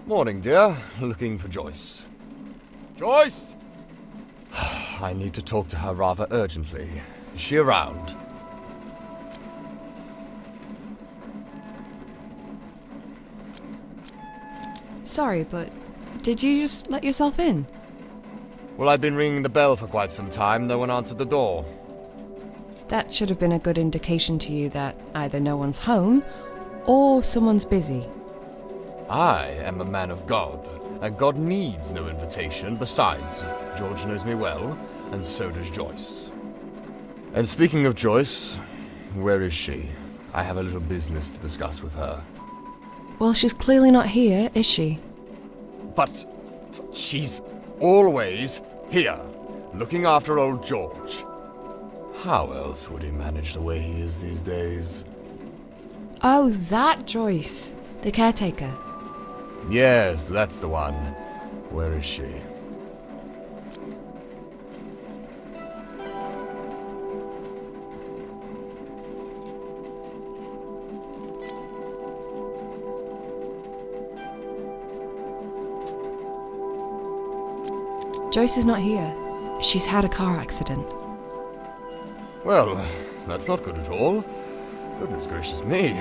Morning, dear. Looking for Joyce. Joyce! I need to talk to her rather urgently. Is she around? Sorry, but did you just let yourself in? Well, I've been ringing the bell for quite some time. No one answered the door. That should have been a good indication to you that either no one's home or someone's busy. I am a man of God, and God needs no invitation. Besides, George knows me well, and so does Joyce. And speaking of Joyce, where is she? I have a little business to discuss with her. Well, she's clearly not here, is she? But she's always here, looking after old George. How else would he manage the way he is these days? Oh, that Joyce, the caretaker. Yes, that's the one. Where is she? Joyce is not here. She's had a car accident. Well, that's not good at all. Goodness gracious me.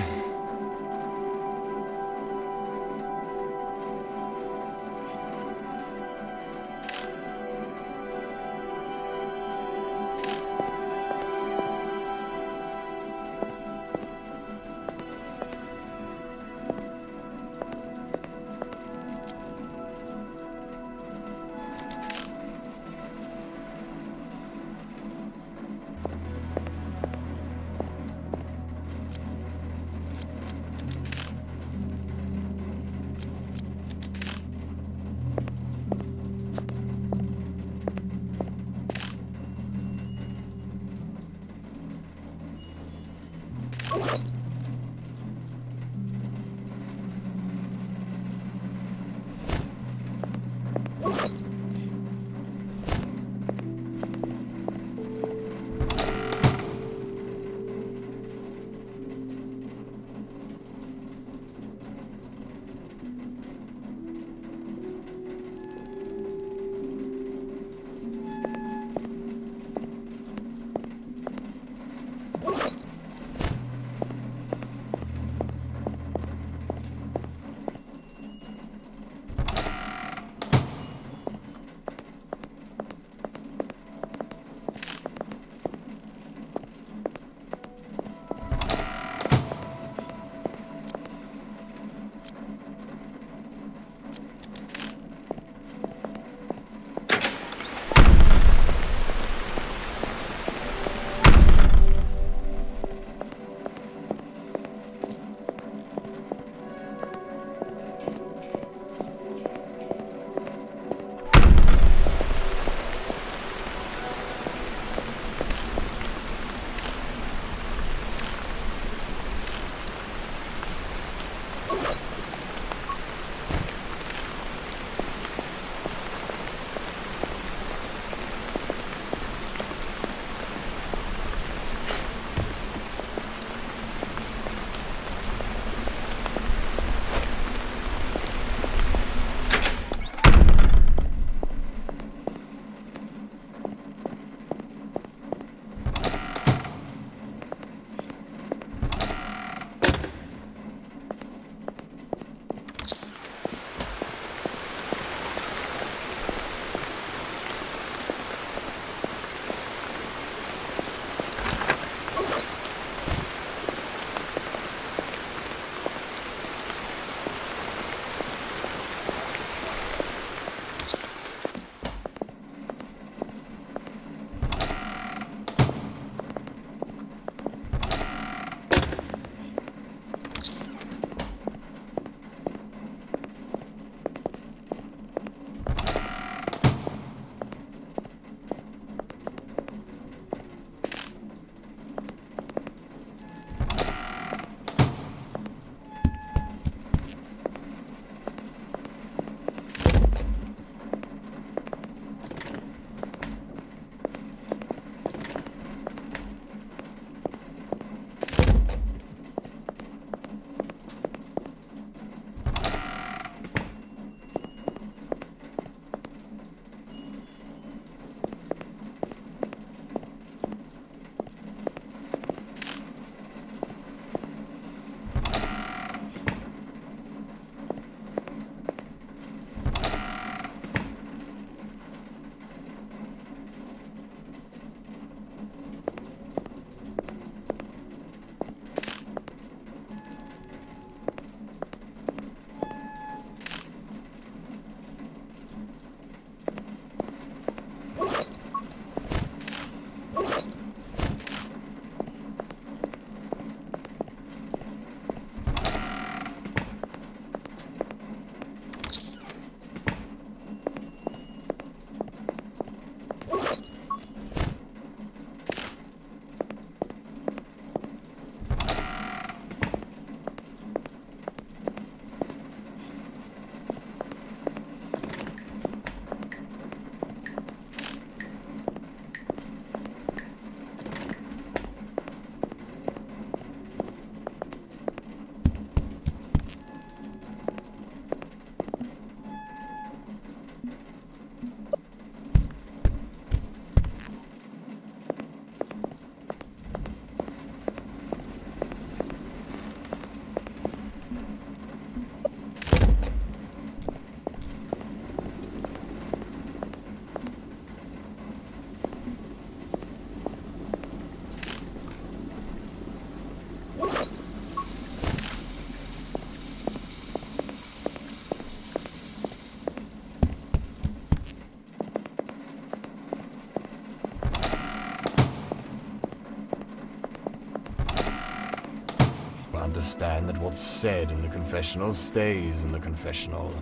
understand that what's said in the confessional stays in the confessional.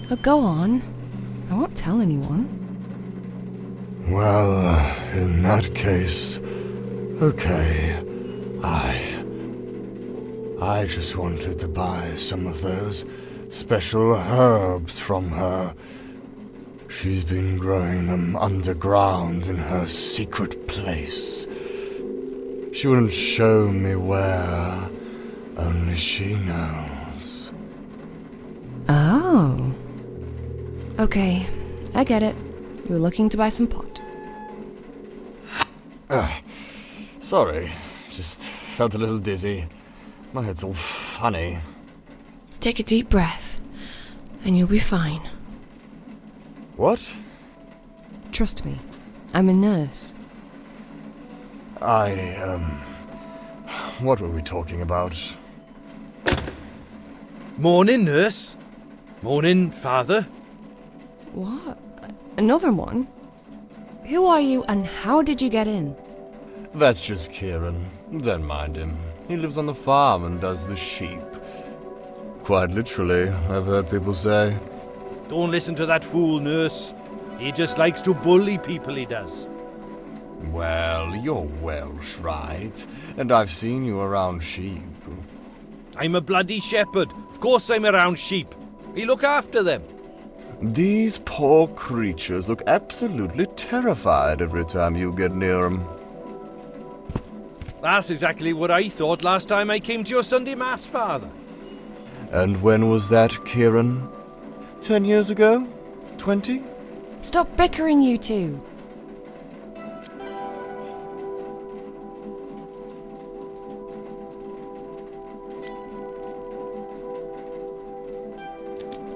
Oh, go on. I won't tell anyone. Well, in that case, okay. I just wanted to buy some of those special herbs from her. She's been growing them underground in her secret place. She wouldn't show me where, only she knows. Oh. Okay, I get it. You were looking to buy some pot. Sorry, just felt a little dizzy. My head's all funny. Take a deep breath, and you'll be fine. What? Trust me, I'm a nurse. What were we talking about? Morning, nurse. Morning, father. What? Another one? Who are you and how did you get in? That's just Kieran. Don't mind him. He lives on the farm and does the sheep. Quite literally, I've heard people say. Don't listen to that fool, nurse. He just likes to bully people, he does. Well, you're Welsh, right? And I've seen you around sheep. I'm a bloody shepherd. Of course I'm around sheep. We look after them. These poor creatures look absolutely terrified every time you get near them. That's exactly what I thought last time I came to your Sunday Mass, father. And when was that, Kieran? 10 years ago? 20? Stop bickering, you two.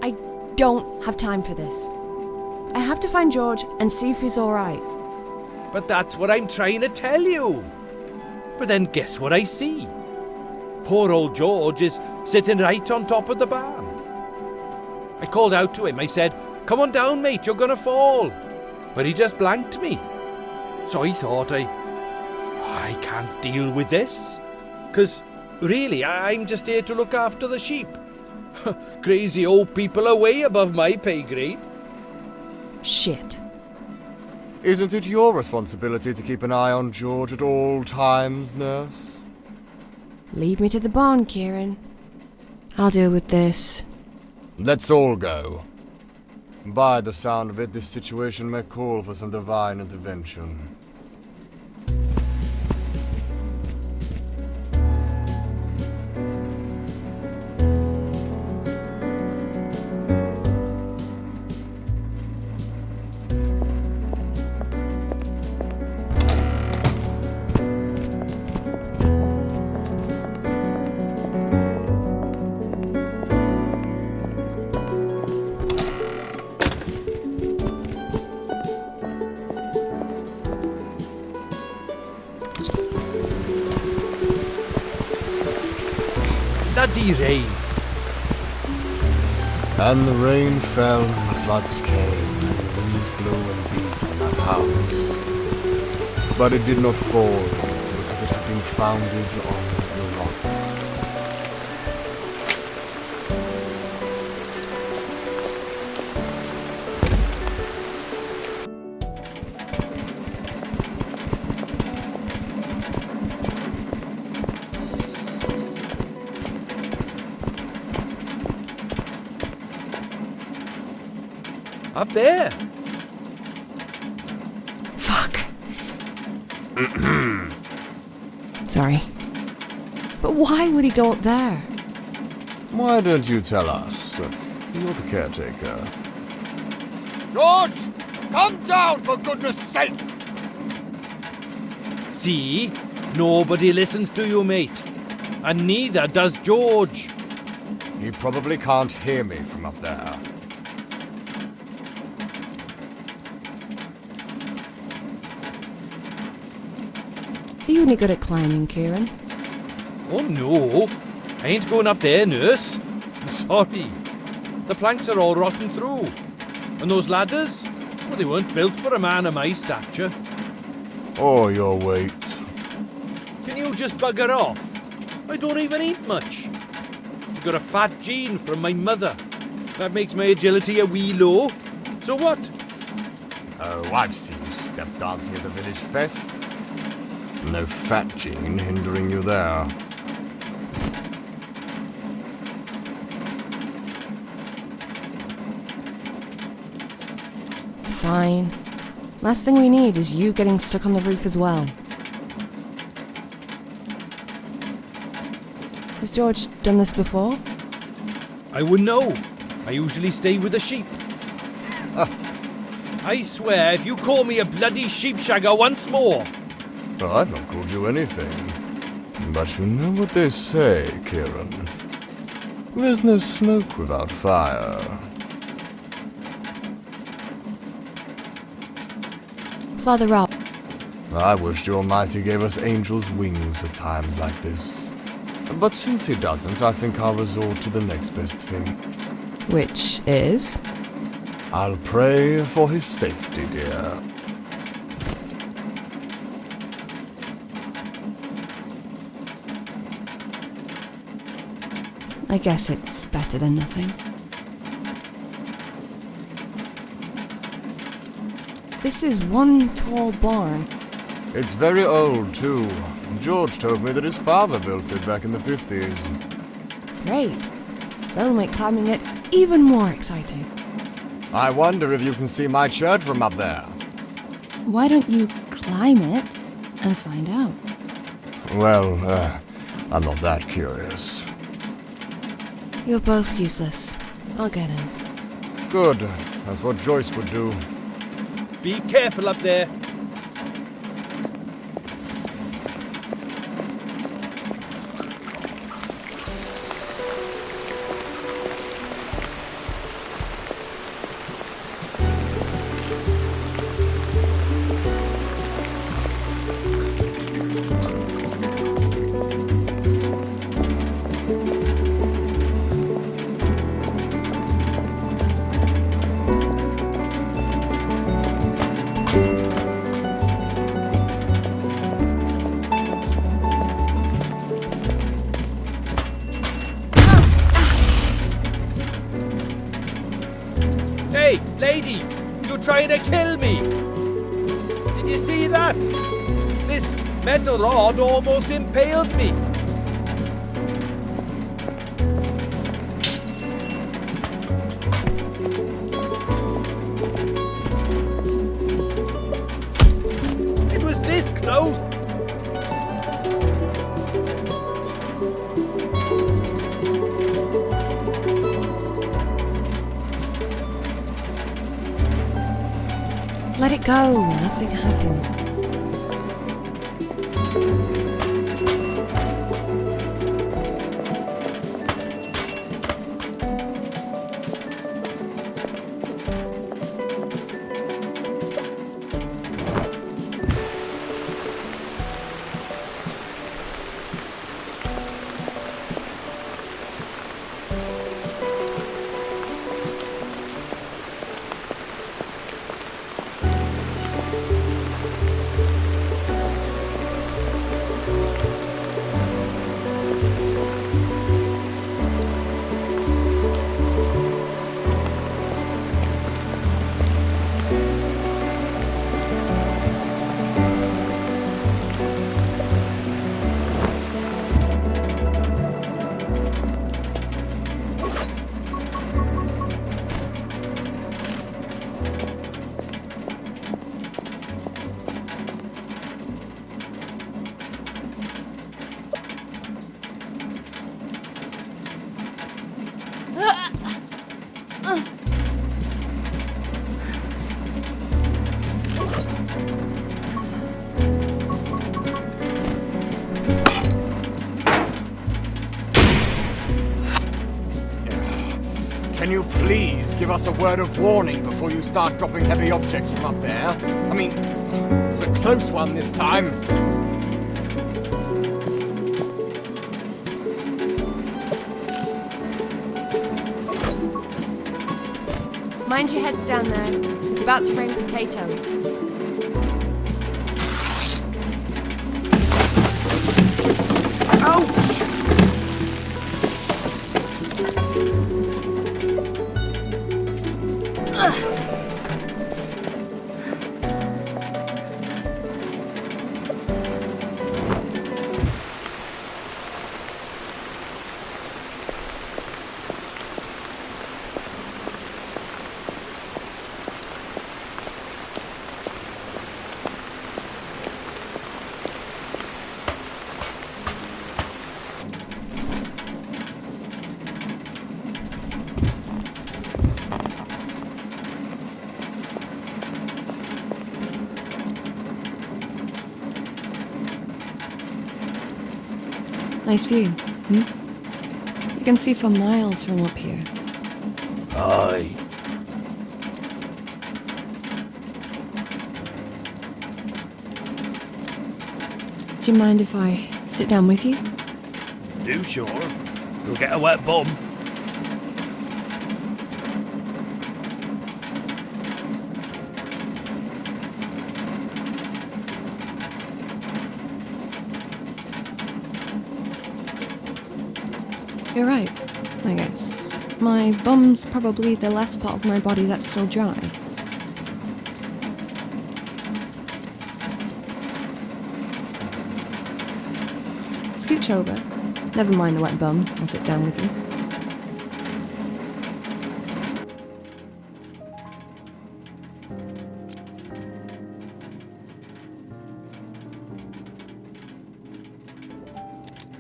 I don't have time for this. I have to find George and see if he's alright. But that's what I'm trying to tell you. But then guess what I see? Poor old George is sitting right on top of the barn. I called out to him. I said, "Come on down, mate, you're gonna fall." But he just blanked me. So I thought I can't deal with this. 'Cause really, I'm just here to look after the sheep. Crazy old people are way above my pay grade. Shit. Isn't it your responsibility to keep an eye on George at all times, nurse? Lead me to the barn, Kieran. I'll deal with this. Let's all go. By the sound of it, this situation may call for some divine intervention. Bloody rain. And the rain fell, and the floods came, and the winds blew and beat on that house. But it did not fall, because it had been founded on the rock. Up there. Fuck. Sorry. But why would he go up there? Why don't you tell us? You're the caretaker. George! Come down, for goodness sake! See? Nobody listens to you, mate. And neither does George. He probably can't hear me from up there. Are you any good at climbing, Kieran? Oh no, I ain't going up there, nurse. I'm sorry. The planks are all rotten through. And those ladders, well, they weren't built for a man of my stature. Or your weight. Can you just bugger off? I don't even eat much. I've got a fat gene from my mother. That makes my agility a wee low. So what? Oh, I've seen you step dancing at the village fest. No fat gene hindering you there. Fine. Last thing we need is you getting stuck on the roof as well. Has George done this before? I wouldn't know. I usually stay with the sheep. I swear, if you call me a bloody sheepshagger once more... Well, I've not called you anything. But you know what they say, Kieran. There's no smoke without fire. Father Rob. I wish the Almighty gave us angels' wings at times like this. But since he doesn't, I think I'll resort to the next best thing. Which is? I'll pray for his safety, dear. I guess it's better than nothing. This is one tall barn. It's very old, too. George told me that his father built it back in the 50s. Great. That'll make climbing it even more exciting. I wonder if you can see my church from up there. Why don't you climb it and find out? Well, I'm not that curious. You're both useless. I'll get in. Good. That's what Joyce would do. Be careful up there. Hey, lady! You're trying to kill me! Did you see that? This metal rod almost impaled me. It was this close. Let it go. Nothing happened. Can you please give us a word of warning before you start dropping heavy objects from up there? I mean, it's a close one this time. Mind your heads down there. It's about to rain potatoes. Nice view, You can see for miles from up here. Aye. Do you mind if I sit down with you? You sure? You'll get a wet bum. You're right, I guess. My bum's probably the last part of my body that's still dry. Scooch over. Never mind the wet bum, I'll sit down with you.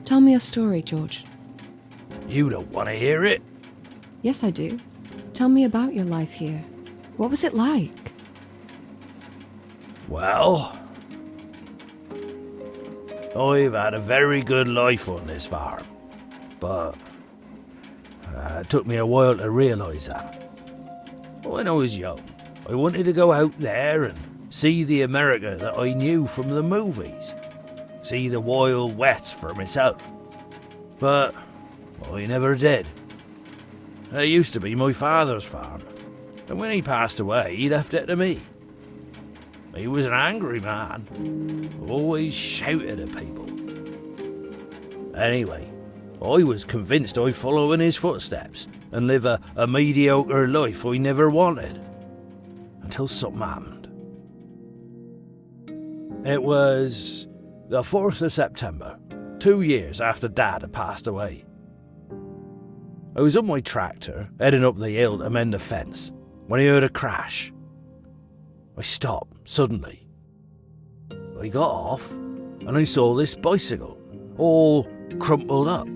Tell me a story, George. You don't want to hear it? Yes, I do. Tell me about your life here. What was it like? Well, I've had a very good life on this farm, but it took me a while to realise that. When I was young, I wanted to go out there and see the America that I knew from the movies, see the Wild West for myself. But I never did. It used to be my father's farm, and when he passed away, he left it to me. He was an angry man, always shouted at people. Anyway, I was convinced I'd follow in his footsteps and live a mediocre life I never wanted, until something happened. It was the 4th of September, 2 years after Dad had passed away. I was on my tractor, heading up the hill to mend the fence, when I heard a crash. I stopped, suddenly. I got off, and I saw this bicycle, all crumpled up,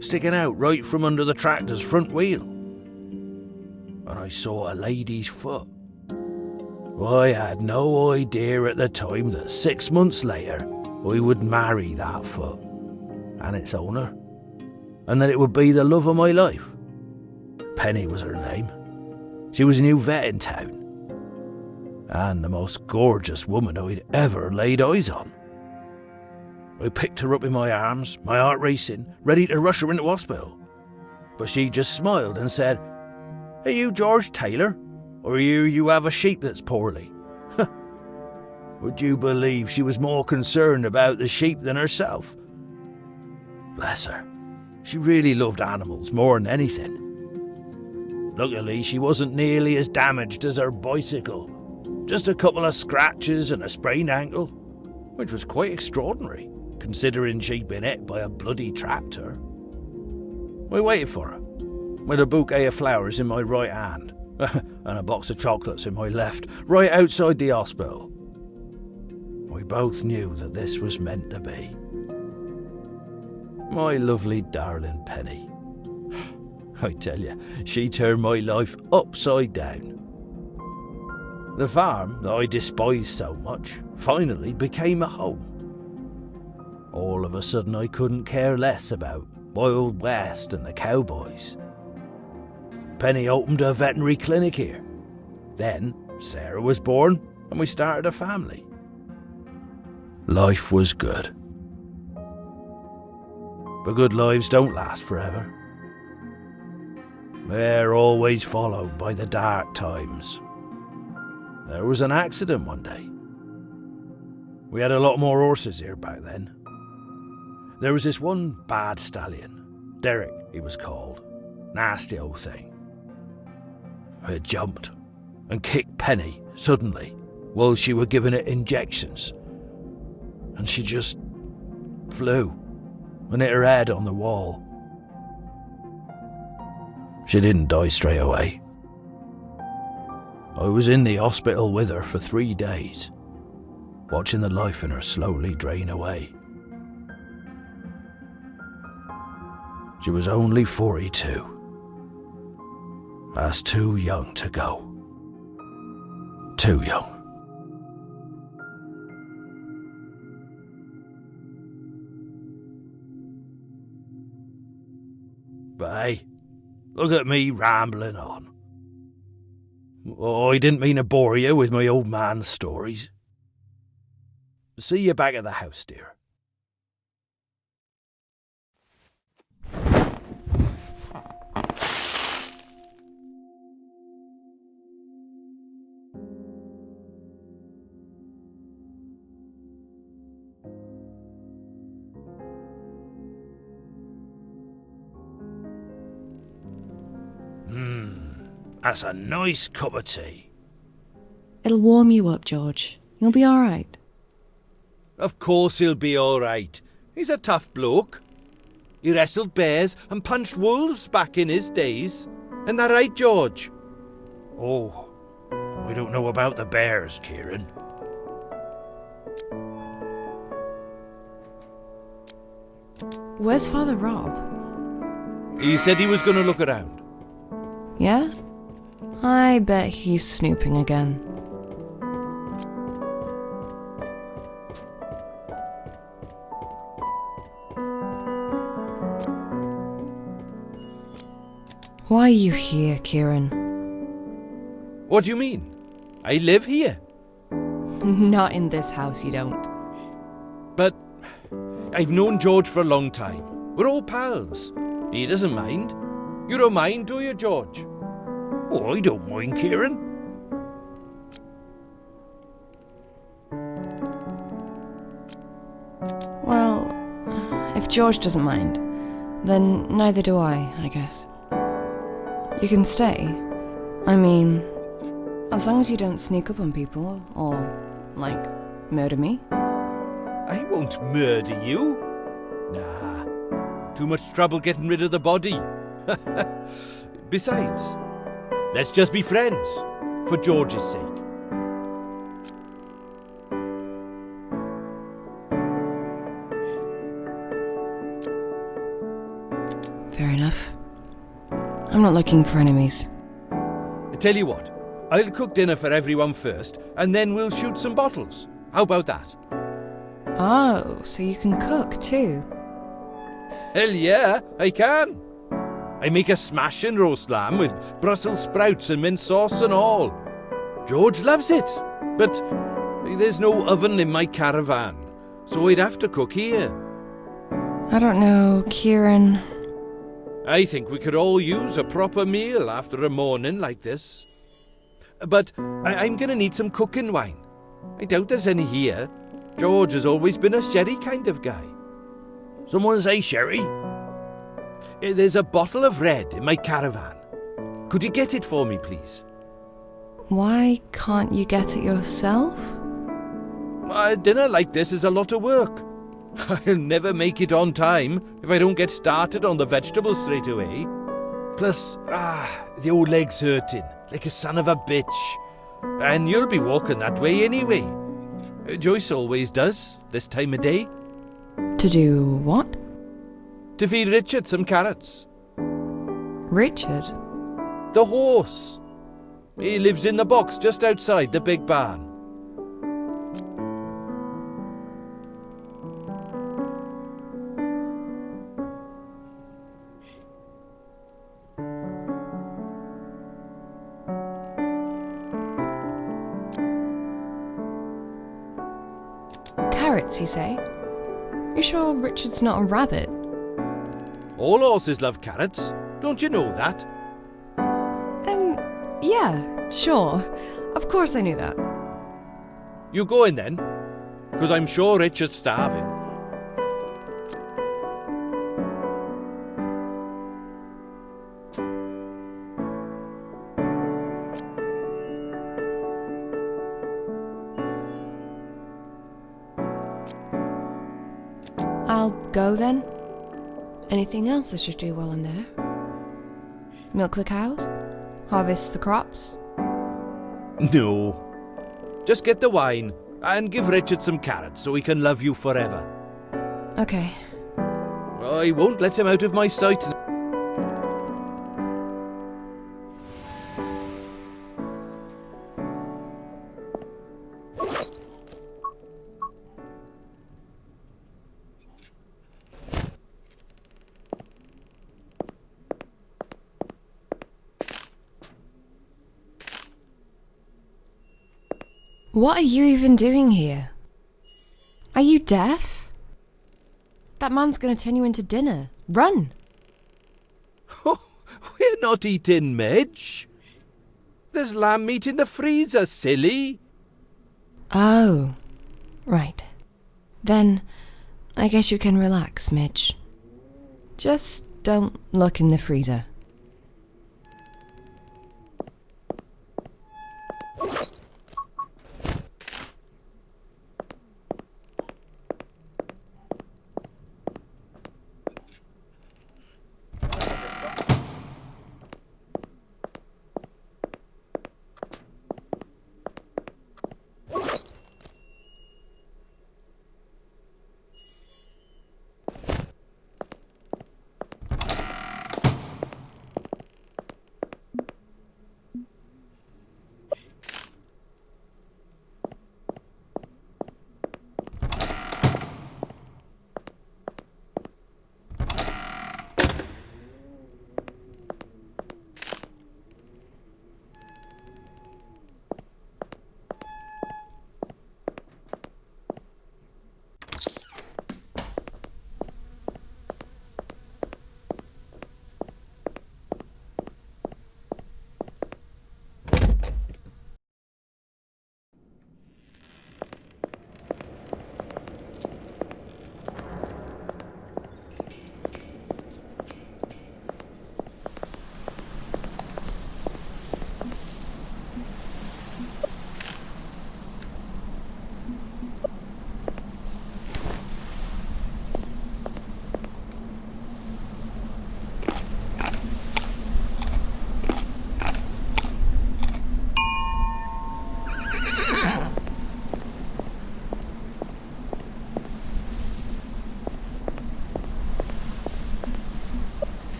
sticking out right from under the tractor's front wheel. And I saw a lady's foot. I had no idea at the time that 6 months later, I would marry that foot, and its owner, and that it would be the love of my life. Penny was her name. She was a new vet in town, and the most gorgeous woman I'd ever laid eyes on. I picked her up in my arms, my heart racing, ready to rush her into hospital. But she just smiled and said, "Are you George Taylor? Or you have a sheep that's poorly?" Would you believe she was more concerned about the sheep than herself? Bless her. She really loved animals more than anything. Luckily, she wasn't nearly as damaged as her bicycle. Just a couple of scratches and a sprained ankle, which was quite extraordinary, considering she'd been hit by a bloody tractor. I waited for her, with a bouquet of flowers in my right hand, and a box of chocolates in my left, right outside the hospital. We both knew that this was meant to be. My lovely darling Penny. I tell you, she turned my life upside down. The farm that I despised so much finally became a home. All of a sudden I couldn't care less about Wild West and the cowboys. Penny opened a veterinary clinic here. Then Sarah was born and we started a family. Life was good. But good lives don't last forever. They're always followed by the dark times. There was an accident one day. We had a lot more horses here back then. There was this one bad stallion. Derek, he was called. Nasty old thing. It jumped and kicked Penny suddenly while she were giving it injections. And she just flew and hit her head on the wall. She didn't die straight away. I was in the hospital with her for 3 days, watching the life in her slowly drain away. She was only 42. That's too young to go. Too young. But hey, look at me rambling on. Oh, I didn't mean to bore you with my old man's stories. See you back at the house, dear. That's a nice cup of tea. It'll warm you up, George. You'll be all right. Of course he'll be all right. He's a tough bloke. He wrestled bears and punched wolves back in his days. Isn't that right, George? Oh, I don't know about the bears, Kieran. Where's Father Rob? He said he was going to look around. Yeah? I bet he's snooping again. Why are you here, Kieran? What do you mean? I live here. Not in this house, you don't. But I've known George for a long time. We're all pals. He doesn't mind. You don't mind, do you, George? Oh, I don't mind, Kieran. Well, if George doesn't mind, then neither do I guess. You can stay. I mean, as long as you don't sneak up on people, or, like, murder me. I won't murder you. Nah, too much trouble getting rid of the body. Besides, let's just be friends, for George's sake. Fair enough. I'm not looking for enemies. I tell you what, I'll cook dinner for everyone first, and then we'll shoot some bottles. How about that? Oh, so you can cook too? Hell yeah, I can. I make a smashing roast lamb with Brussels sprouts and mint sauce and all. George loves it, but there's no oven in my caravan, so I'd have to cook here. I don't know, Kieran. I think we could all use a proper meal after a morning like this. But I'm going to need some cooking wine. I doubt there's any here. George has always been a sherry kind of guy. Someone say sherry? There's a bottle of red in my caravan. Could you get it for me, please? Why can't you get it yourself? A dinner like this is a lot of work. I'll never make it on time if I don't get started on the vegetables straight away. Plus, the old leg's hurting, like a son of a bitch. And you'll be walking that way anyway. Joyce always does, this time of day. To do what? To feed Richard some carrots. Richard? The horse. He lives in the box just outside the big barn. Carrots, you say? You sure Richard's not a rabbit? All horses love carrots. Don't you know that? Yeah, sure. Of course I knew that. You go in then, because I'm sure Richard's starving. I'll go then. Anything else I should do while I'm there? Milk the cows? Harvest the crops? No. Just get the wine and give Richard some carrots so he can love you forever. Okay. I won't let him out of my sight. What are you even doing here? Are you deaf? That man's gonna turn you into dinner. Run! We're not eating Midge. There's lamb meat in the freezer, silly. Oh, right. Then, I guess you can relax, Midge. Just don't look in the freezer.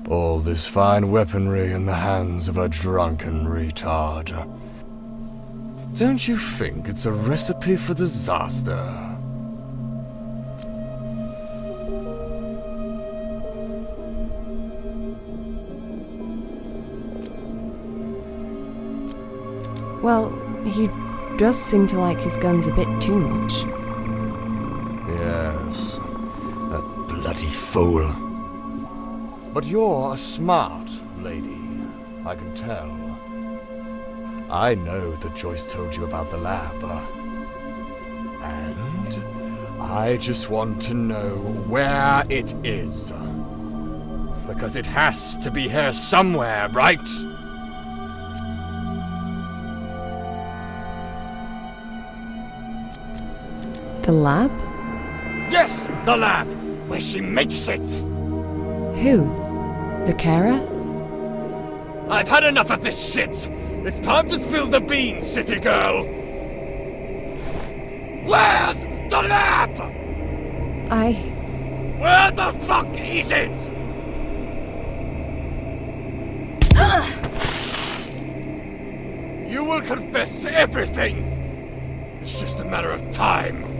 All this fine weaponry in the hands of a drunken retard. Don't you think it's a recipe for disaster? Well, you does seem to like his guns a bit too much. Yes, that bloody fool. But you're a smart lady, I can tell. I know that Joyce told you about the lab. And I just want to know where it is. Because it has to be here somewhere, right? The lab? Yes, the lab! Where she makes it! Who? The carer? I've had enough of this shit! It's time to spill the beans, city girl! Where's the lab? Where the fuck is it? You will confess everything! It's just a matter of time.